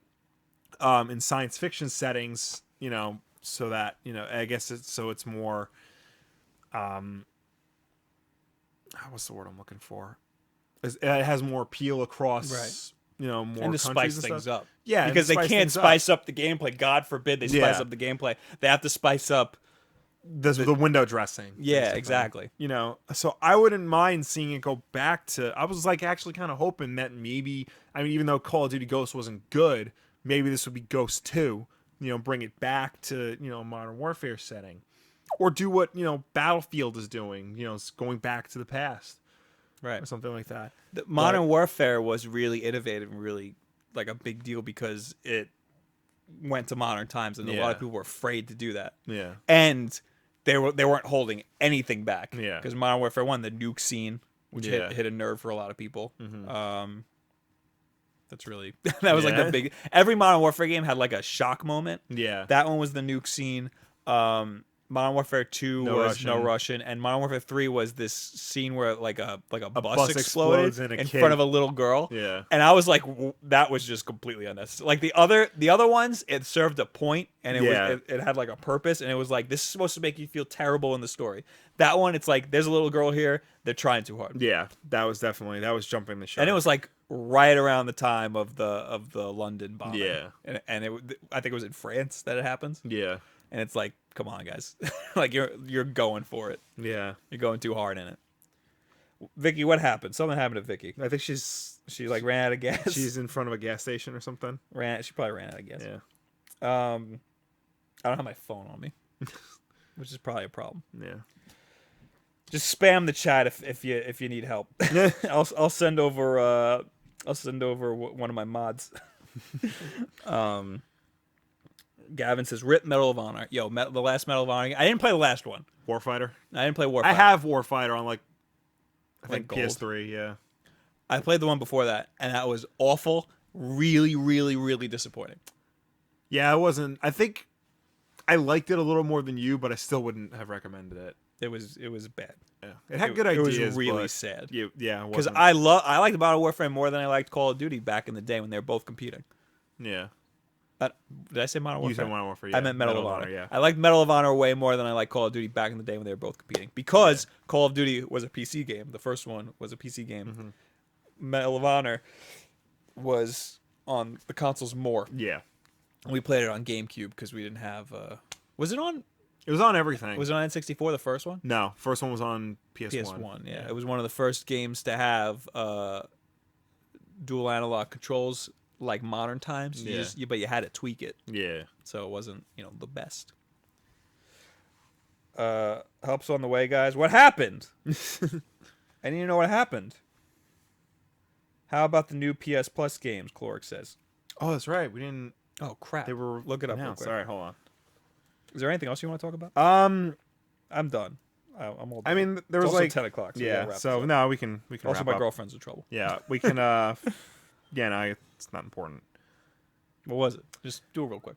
in science fiction settings, you know, so that, you know, I guess it's more what's the word I'm looking for? It has more appeal across, right. You know, more and to countries spice and things stuff. up. Yeah, because they can't spice up the gameplay. God forbid they spice up the gameplay. They have to spice up the window dressing. Yeah, basically. exactly. You know, so I wouldn't mind seeing it go back to. I was like actually kind of hoping that maybe, I mean, even though Call of Duty Ghost wasn't good, maybe this would be Ghost 2. You know, bring it back to, you know, Modern Warfare setting, or do what, you know, Battlefield is doing. You know, it's going back to the past, right, or something like that. Modern Warfare was really innovative and really like a big deal because it went to modern times, and a lot of people were afraid to do that. Yeah, and they weren't holding anything back. Yeah, because Modern Warfare 1, the nuke scene, which hit a nerve for a lot of people. Mm-hmm. That's really that was like the big. Every Modern Warfare game had like a shock moment. Yeah, that one was the nuke scene. Modern Warfare 2 was no Russian, and Modern Warfare 3 was this scene where like a bus exploded in front of a little girl. Yeah, and I was like, that was just completely unnecessary. Like the other ones, it served a point, and it had like a purpose, and it was like, this is supposed to make you feel terrible in the story. That one, it's like, there's a little girl here, they're trying too hard. Yeah, that was jumping the shark. And it was like right around the time of the London bombing. Yeah, and I think it was in France that it happens. Yeah. And it's like, come on, guys. Like, you're going for it. Yeah. You're going too hard in it. Vicky, what happened? Something happened to Vicky. I think she like ran out of gas. She's in front of a gas station or something. She probably ran out of gas. Yeah. I don't have my phone on me, which is probably a problem. Yeah. Just spam the chat if you need help. I'll send over one of my mods. Gavin says, "Rip Medal of Honor." Yo, the last Medal of Honor. I didn't play the last one. Warfighter. I didn't play Warfighter. I have Warfighter on I think Gold. PS3. Yeah. I played the one before that, and that was awful. Really, really, really disappointing. Yeah, it wasn't. I think I liked it a little more than you, but I still wouldn't have recommended it. It was bad. Yeah, it had good ideas. It was really sad. Yeah, because I liked Modern Warfare more than I liked Call of Duty back in the day when they were both competing. Yeah. Did I say Modern Warfare? You said Modern Warfare. Yeah. I meant Medal of Honor. Yeah. I liked Medal of Honor way more than I liked Call of Duty back in the day when they were both competing, because Call of Duty was a PC game. The first one was a PC game. Mm-hmm. Medal of Honor was on the consoles more. Yeah. We played it on GameCube because we didn't have. Was it on? It was on everything. Was it on N64, the first one? No, first one was on PS1. PS1, yeah. It was one of the first games to have dual analog controls like modern times. But you had to tweak it. Yeah. So it wasn't, the best. Help's on the way, guys. What happened? I need to know what happened. How about the new PS Plus games, Cloric says. Oh, that's right. We didn't... Oh, crap. They were... Look it up real quick. All right, hold on. Is there anything else you want to talk about? I'm done. I'm all done. I mean, there it's was also like 10 o'clock. So yeah. So no, we can. Also, wrap my up. girlfriend's in trouble. Yeah, we can. Yeah, no, it's not important. What was it? Just do it real quick.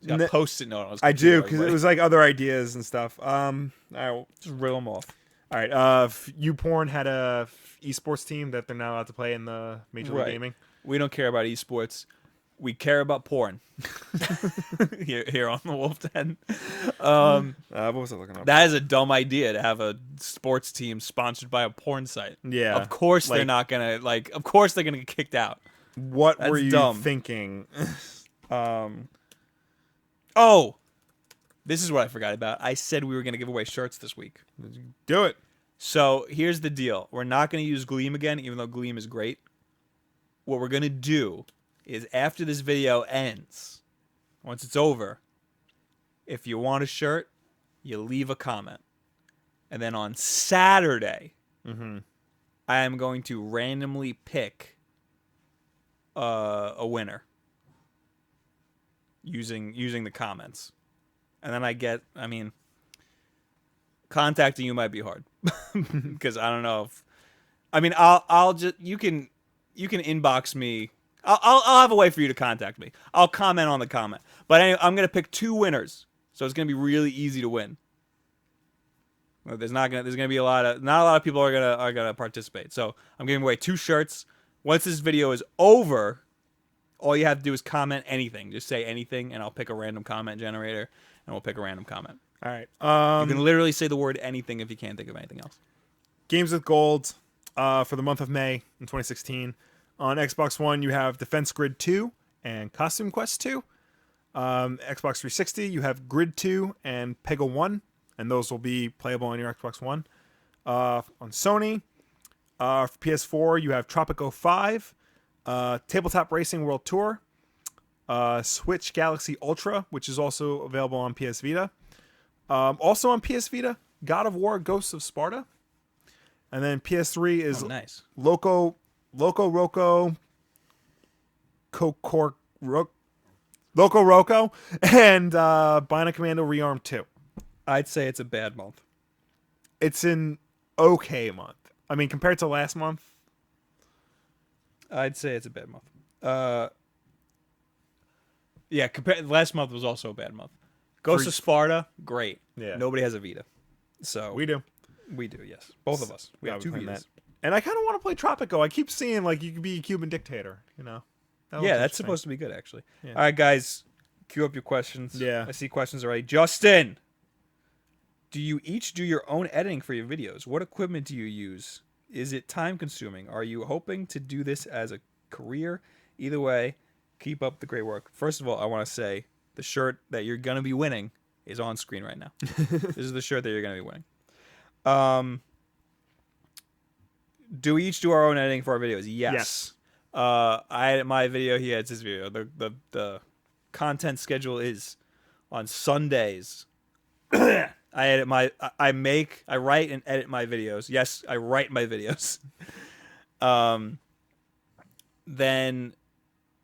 You got Post-it note on his I do, computer, because it was like other ideas and stuff. All right, just reel them off. All right. YouPorn had a esports team that they're not allowed to play in the Major League Gaming. We don't care about esports. We care about porn. here on the Wolf Den. What was I looking up? That is a dumb idea to have a sports team sponsored by a porn site. Yeah. Of course they're not gonna Of course they're gonna get kicked out. What That's were you dumb. thinking? Oh, this is what I forgot about. I said we were going to give away shirts this week. Do it. So here's the deal. We're not going to use Gleam again, even though Gleam is great. What we're going to do is after this video ends, once it's over, if you want a shirt, you leave a comment. And then on Saturday, I am going to randomly pick a winner using the comments. And then contacting you might be hard because I don't know if, I'll just, you can inbox me. I'll have a way for you to contact me. I'll comment on the comment, but anyway, I'm going to pick 2 winners. So it's going to be really easy to win. Well, there's going to be not a lot of people are going to participate. So I'm giving away 2 shirts. Once this video is over, all you have to do is comment anything. Just say anything and I'll pick a random comment generator and we'll pick a random comment. All right. You can literally say the word anything if you can't think of anything else. Games with Gold for the month of May in 2016. On Xbox One, you have Defense Grid 2 and Costume Quest 2. Xbox 360, you have Grid 2 and Pega 1, and those will be playable on your Xbox One. On Sony, for PS4, you have Tropico 5, Tabletop Racing World Tour, Switch Galaxy Ultra, which is also available on PS Vita. Also on PS Vita, God of War Ghosts of Sparta. And then PS3 is nice. Loco Roco Loco Roco and Bionic Commando Rearm 2. I'd say it's a bad month. It's an okay month. I mean, compared to last month. I'd say it's a bad month. Yeah, last month was also a bad month. Ghost of Sparta, great. Yeah. Nobody has a Vita. So We do, yes. Both of us. We have 2 Vitas. And I kind of want to play Tropico. I keep seeing, like, you could be a Cuban dictator, you know? Yeah, that's supposed to be good, actually. Yeah. All right, guys. Cue up your questions. Yeah. I see questions already. Justin, do you each do your own editing for your videos? What equipment do you use? Is it time-consuming? Are you hoping to do this as a career? Either way, keep up the great work. First of all, I want to say the shirt that you're going to be winning is on screen right now. This is the shirt that you're going to be winning. Do we each do our own editing for our videos? Yes. I edit my video. He edits his video. The content schedule is on Sundays. I write and edit my videos. Yes, I write my videos. Then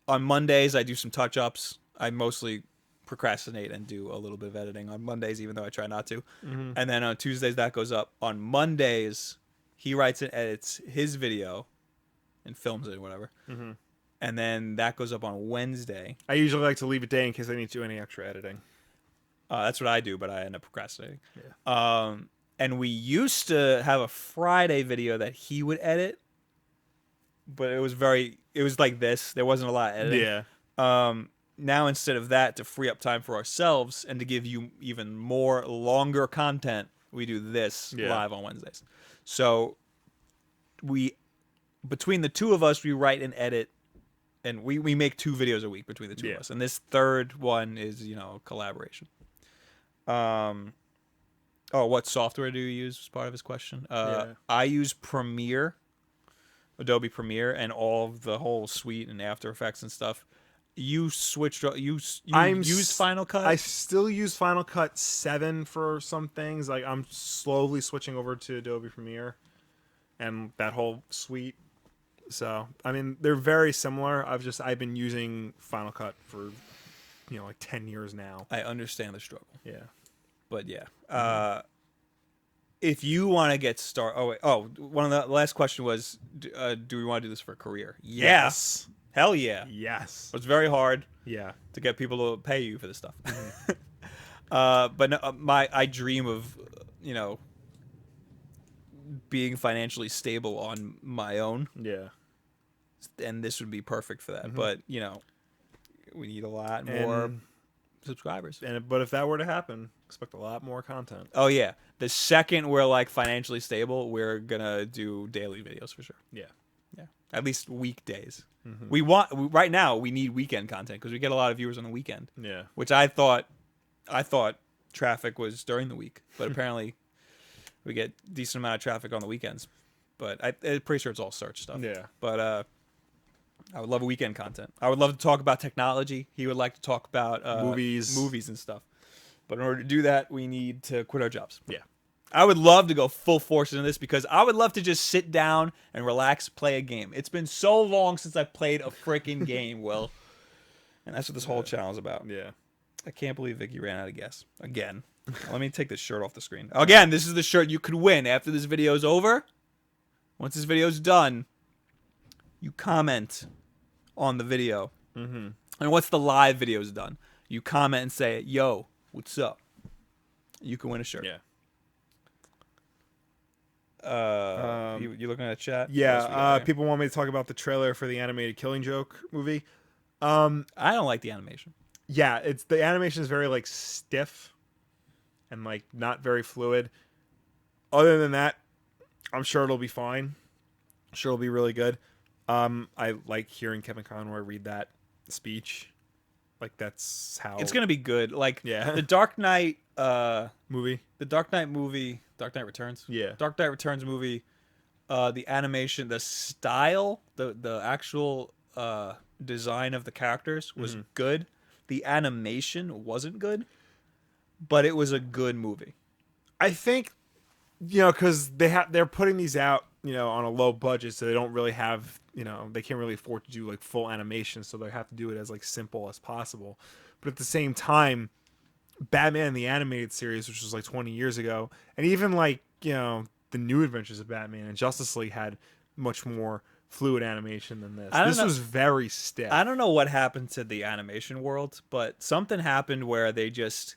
on Mondays, I do some touch-ups. I mostly procrastinate and do a little bit of editing on Mondays, even though I try not to. Mm-hmm. And then on Tuesdays, that goes up. On Mondays, he writes and edits his video and films it or whatever. Mm-hmm. And then that goes up on Wednesday. I usually like to leave a day in case I need to do any extra editing. That's what I do, but I end up procrastinating. Yeah. And we used to have a Friday video that he would edit, but it was like this. There wasn't a lot of editing. Yeah. Now instead of that, to free up time for ourselves and to give you even more longer content, we do this live on Wednesdays. So between the 2 of us, we write and edit, and we make 2 videos a week between the 2 of us. And this third one is, collaboration. What software do you use was part of his question. I use Adobe Premiere, and all of the whole suite and After Effects and stuff. You switched. You use Final Cut. I still use Final Cut 7 for some things. Like, I'm slowly switching over to Adobe Premiere and that whole suite. So, I mean, they're very similar. I've been using Final Cut for, like 10 years now. I understand the struggle. Yeah. But yeah. If you want to get started... one of the last question was, do we want to do this for a career? Yes. Hell yeah. Yes. It's very hard. Yeah. To get people to pay you for this stuff. But no, I dream of, being financially stable on my own. Yeah. And this would be perfect for that. Mm-hmm. But, we need a lot more subscribers. But if that were to happen, expect a lot more content. Oh, yeah. The second we're, financially stable, we're going to do daily videos for sure. Yeah. Yeah. At least weekdays. Right now we need weekend content because we get a lot of viewers on the weekend. Yeah. Which I thought traffic was during the week, but apparently we get decent amount of traffic on the weekends. But I'm pretty sure it's all search stuff. Yeah. But I would love a weekend content. I would love to talk about technology. He would like to talk about movies and stuff. But in order to do that, we need to quit our jobs. Yeah. I would love to go full force into this because I would love to just sit down and relax, play a game. It's been so long since I played a freaking game, Will. And that's what this whole channel is about. Yeah. I can't believe Vicky ran out of gas. Again. Let me take this shirt off the screen. Again, this is the shirt you could win after this video is over. Once this video is done, you comment on the video. Mm-hmm. And once the live video is done, you comment and say, yo, what's up? You can win a shirt. Yeah. You looking at chat? Yeah. People want me to talk about the trailer for the animated Killing Joke movie. I don't like the animation. Yeah, the animation is very like stiff and like not very fluid. Other than that, I'm sure it'll be fine. I'm sure it'll be really good. I like hearing Kevin Conroy read that speech. Like that's how it's gonna be good. Like yeah. the Dark Knight movie. The Dark Knight movie, Dark Knight Returns. Yeah. Dark Knight Returns movie, the animation, the style, the actual design of the characters was good. The animation wasn't good, but it was a good movie. I think, because they're putting these out, on a low budget, so they don't really have, they can't really afford to do like full animation, so they have to do it as like simple as possible. But at the same time, Batman the Animated Series, which was like 20 years ago, and even like, the New Adventures of Batman and Justice League had much more fluid animation than this. This was very stiff. I don't know what happened to the animation world, but something happened where they just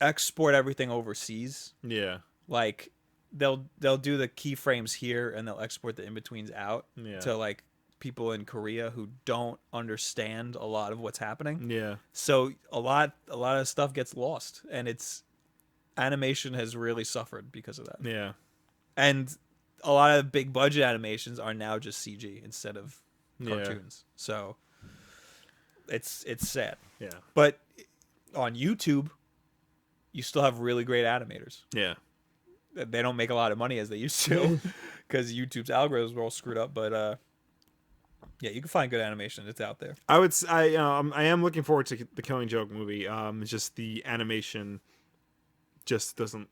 export everything overseas. Yeah. Like they'll do the keyframes here and they'll export the in-betweens out to like people in Korea who don't understand a lot of what's happening. Yeah. So a lot of stuff gets lost, and animation has really suffered because of that. Yeah. And a lot of big budget animations are now just CG instead of cartoons. Yeah. So it's sad. Yeah. But on YouTube, you still have really great animators. Yeah. They don't make a lot of money as they used to because YouTube's algorithms were all screwed up. But yeah, you can find good animation. It's out there. I am looking forward to the Killing Joke movie. It's just the animation just doesn't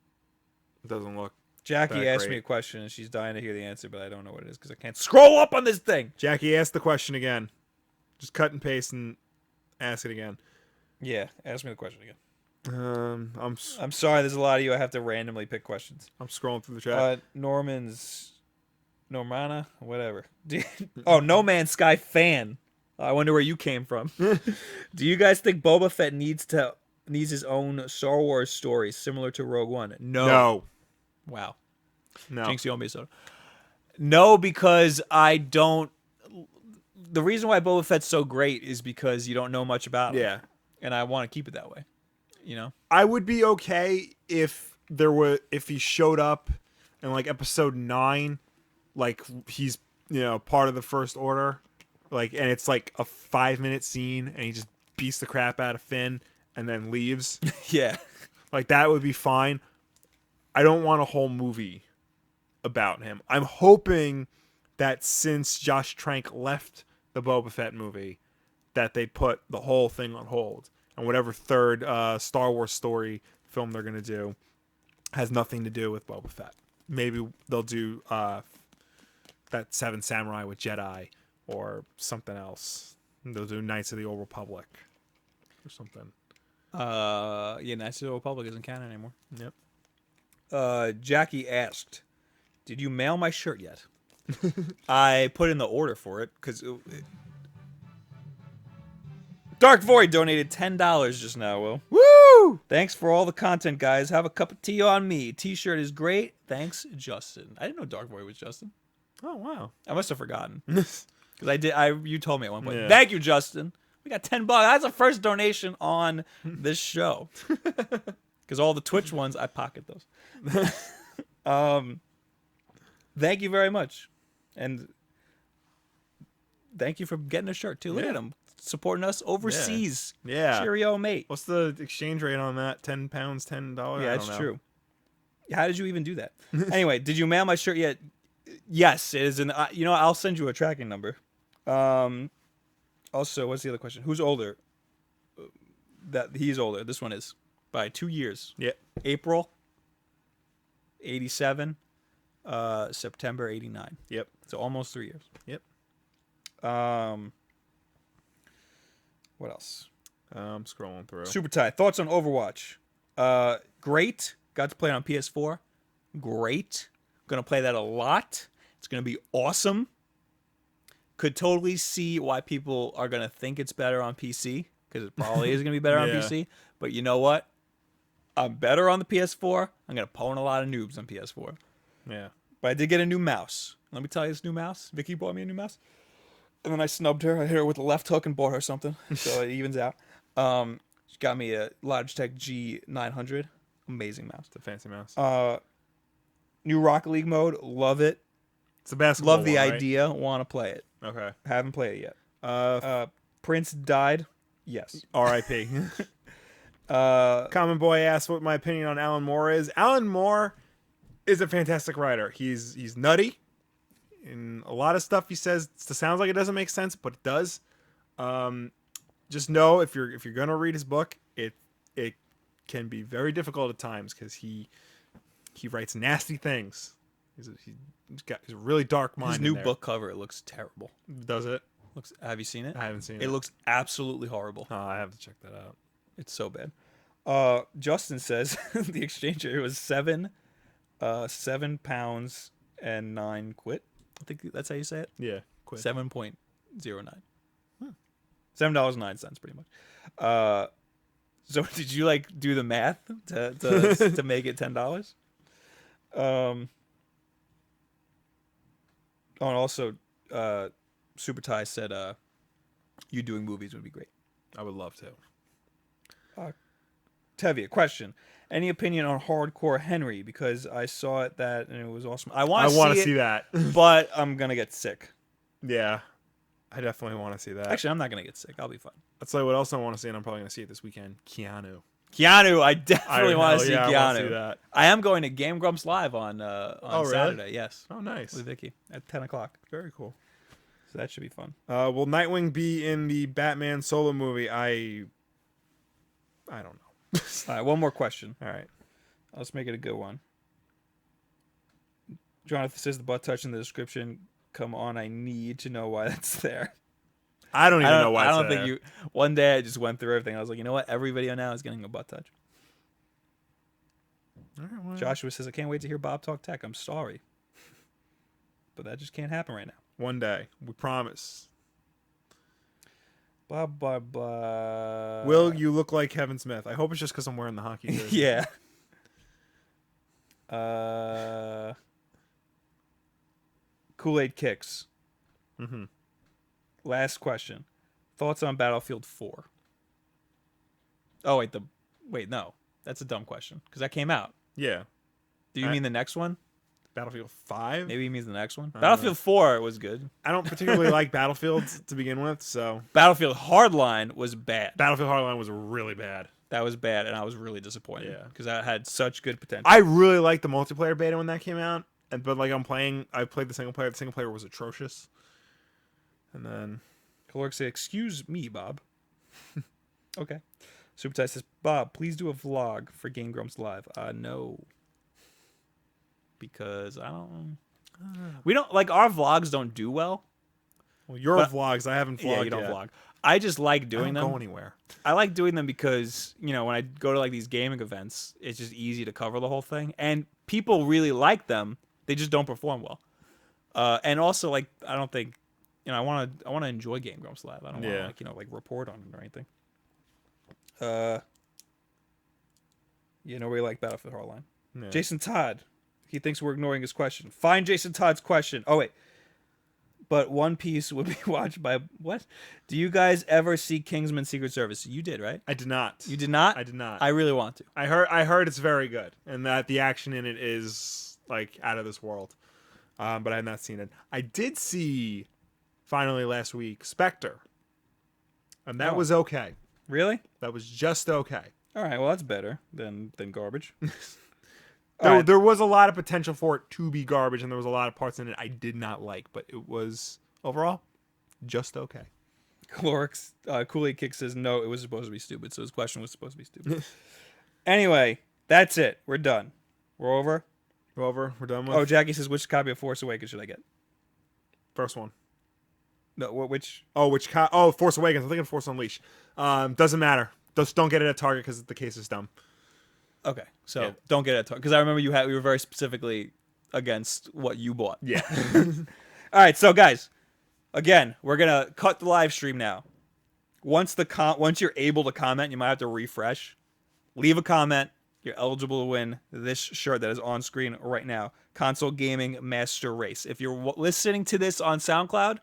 look. Jackie asked me a question, and she's dying to hear the answer, but I don't know what it is because I can't scroll up on this thing. Jackie, ask the question again. Just cut and paste and ask it again. Yeah, ask me the question again. I'm sorry, there's a lot of you. I have to randomly pick questions. I'm scrolling through the chat. Normana, whatever. Oh, No Man's Sky fan. I wonder where you came from. Do you guys think Boba Fett needs his own Star Wars story similar to Rogue One? No. Wow. No. Jinx, you owe me a soda. No, because I don't. The reason why Boba Fett's so great is because you don't know much about him. Yeah. And I want to keep it that way. I would be okay if he showed up in like episode 9, like he's part of the First Order, like, and it's like a 5-minute scene and he just beats the crap out of Finn and then leaves. Yeah. Like that would be fine. I don't want a whole movie about him. I'm hoping that since Josh Trank left the Boba Fett movie, that they put the whole thing on hold. And whatever third Star Wars story film they're going to do has nothing to do with Boba Fett. Maybe they'll do that Seven Samurai with Jedi or something else. They'll do Knights of the Old Republic or something. Yeah, Knights of the Old Republic isn't canon anymore. Yep. Jackie asked, "Did you mail my shirt yet?" I put in the order for it because Dark Void donated $10 just now. Will, woo! Thanks for all the content, guys. Have a cup of tea on me. T-shirt is great. Thanks, Justin. I didn't know Dark Void was Justin. Oh wow, I must have forgotten because you told me at one point. Yeah. Thank you, Justin. We got $10. That's the first donation on this show. Because all the Twitch ones, I pocket those. Thank you very much. And thank you for getting a shirt, too. Look at him. Supporting us overseas. Yeah. Cheerio, mate. What's the exchange rate on that? £10, $10? Yeah, that's true. How did you even do that? Anyway, did you mail my shirt yet? Yes, it is an. I'll send you a tracking number. Also, what's the other question? Who's older? That he's older. This one is by 2 years. Yep. April 87, September 89. Yep. So almost 3 years. Yep. What else? I'm scrolling through. Super Ty. Thoughts on Overwatch? Great. Got to play it on PS4. Great. Gonna play that a lot. It's gonna be awesome. Could totally see why people are gonna think it's better on PC, because it probably is gonna be better on PC. But you know what? I'm better on the PS4. I'm gonna pwn a lot of noobs on PS4. Yeah. But I did get a new mouse. Let me tell you this new mouse. Vicky bought me a new mouse. And then I snubbed her. I hit her with the left hook and bought her something. So it evens out. She got me a Logitech G900. Amazing mouse. It's a fancy mouse. New Rocket League mode. Love it. It's a basketball Love the one, right? idea. Want to play it. Okay. Haven't played it yet. Prince died. Yes. R.I.P. Common Boy asked what my opinion on Alan Moore is. Alan Moore is a fantastic writer. He's nutty. And a lot of stuff he says sounds like it doesn't make sense, but it does. Just know if you're gonna read his book, it can be very difficult at times because he writes nasty things. He's a really dark mind. His new book cover, it looks terrible. Does it? Have you seen it? I haven't seen it. It looks absolutely horrible. Oh, I have to check that out. It's so bad. Justin says the exchange rate was £7 and 9 quid. I think that's how you say it. Yeah, quid. 7.09. $7.09 pretty much. So did you do the math to make it $10? Oh, and also, Super Ty said you doing movies would be great. I would love to. Tevia, question. Any opinion on Hardcore Henry? Because I saw that and it was awesome. I want to see that. But I'm going to get sick. Yeah. I definitely want to see that. Actually, I'm not going to get sick. I'll be fine. I'll tell you what else I want to see, and I'm probably going to see it this weekend. Keanu. I definitely want to see Keanu. I want to see that. I am going to Game Grumps Live on really? Saturday. Yes. Oh, nice. With Vicky at 10 o'clock. Very cool. So that should be fun. Will Nightwing be in the Batman solo movie? I don't know. All right, one more question. All right. Let's make it a good one. Jonathan says the butt touch in the description. Come on, I need to know why that's there. I don't even know why it's there. I don't think you... One day I just went through everything. I was like, you know what? Every video now is getting a butt touch. All right, well, Joshua says, I can't wait to hear Bob talk tech. I'm sorry. But that just can't happen right now. One day. We promise. Blah, blah, blah. Will you look like Kevin Smith? I hope it's just because I'm wearing the hockey jersey. Yeah. Kool-Aid Kicks. Mm-hmm. Last question. Thoughts on Battlefield 4? Oh, wait, no. That's a dumb question because that came out. Yeah. Do you mean the next one? Battlefield 5? Maybe he means the next one. Battlefield 4 was good. I don't particularly like Battlefield to begin with, so... Battlefield Hardline was bad. Battlefield Hardline was really bad. That was bad, and I was really disappointed. Yeah. Because that had such good potential. I really liked the multiplayer beta when that came out, but I played the single player. The single player was atrocious. And then... Caloric said, excuse me, Bob. Okay. Super Ty says, Bob, please do a vlog for Game Grumps Live. No. Because I don't... We don't... Our vlogs don't do well. Well, your vlogs, I haven't vlogged Yeah, you don't vlog. I just like doing them. I don't go anywhere. I like doing them because, when I go to, these gaming events, it's just easy to cover the whole thing. And people really like them. They just don't perform well. And also, I don't think... I want to enjoy Game Grumps Live. I don't want to, report on it or anything. Nobody like Battlefield Hardline. Yeah. Jason Todd. He thinks we're ignoring his question. Find Jason Todd's question. Oh, wait. But One Piece would be watched by... What? Do you guys ever see Kingsman Secret Service? You did, right? I did not. You did not? I did not. I really want to. I heard it's very good, and that the action in it is, out of this world. but I have not seen it. I did see finally last week Spectre, and that was okay. Really? That was just okay. All right. Well, that's better than garbage. There was a lot of potential for it to be garbage, and there was a lot of parts in it I did not like, but it was overall just okay. Kool-Aid Kick says no, it was supposed to be stupid, so his question was supposed to be stupid. Anyway, that's it. We're done. We're over. We're over. We're done with. Oh, Jackie says, which copy of Force Awakens should I get? First one. No, which? Oh, Force Awakens. I'm thinking Force Unleashed. Doesn't matter. Just don't get it at Target because the case is dumb. Okay, so don't get it at Target because I remember we were very specifically against what you bought. Yeah. All right, so guys, again, we're gonna cut the live stream now. Once you're able to comment, you might have to refresh. Leave a comment. You're eligible to win this shirt that is on screen right now. Console Gaming Master Race. If you're listening to this on SoundCloud,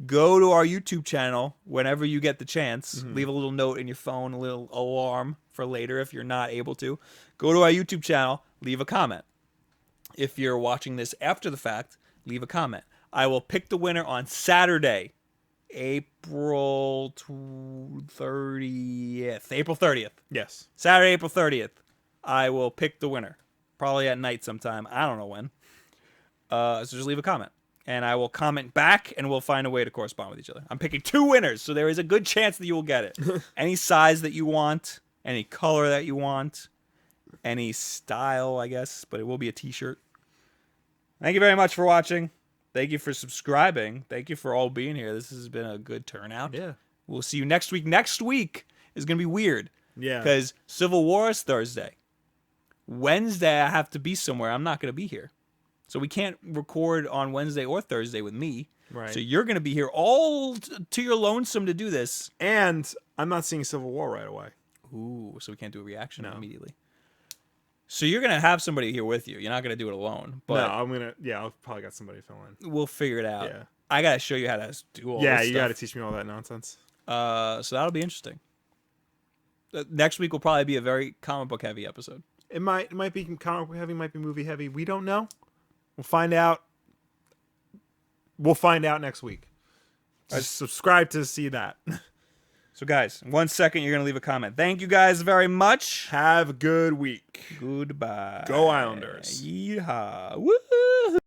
go to our YouTube channel whenever you get the chance. Mm-hmm. Leave a little note in your phone, a little alarm for later if you're not able to. Go to our YouTube channel, leave a comment. If you're watching this after the fact, leave a comment. I will pick the winner on Saturday, April 30th. April 30th. Yes. Saturday, April 30th. I will pick the winner. Probably at night sometime. I don't know when. So just leave a comment. And I will comment back, and we'll find a way to correspond with each other. I'm picking 2 winners, so there is a good chance that you will get it. Any size that you want, any color that you want, any style, I guess, but it will be a t-shirt. Thank you very much for watching. Thank you for subscribing. Thank you for all being here. This has been a good turnout. Yeah. We'll see you next week. Next week is going to be weird. Yeah. Because Civil War is Thursday. Wednesday, I have to be somewhere. I'm not going to be here. So we can't record on Wednesday or Thursday with me. Right. So you're going to be here all to your lonesome to do this. And I'm not seeing Civil War right away. Ooh, so we can't do a reaction immediately. So you're going to have somebody here with you. You're not going to do it alone. But I'll probably got somebody to fill in. We'll figure it out. Yeah. I got to show you how to do all this stuff. Yeah, you got to teach me all that nonsense. So that'll be interesting. Next week will probably be a very comic book heavy episode. It might be comic book heavy, might be movie heavy. We don't know. We'll find out. We'll find out next week. Just subscribe to see that. So, guys, in 1 second, you're going to leave a comment. Thank you guys very much. Have a good week. Goodbye. Go Islanders. Yeehaw. Woo!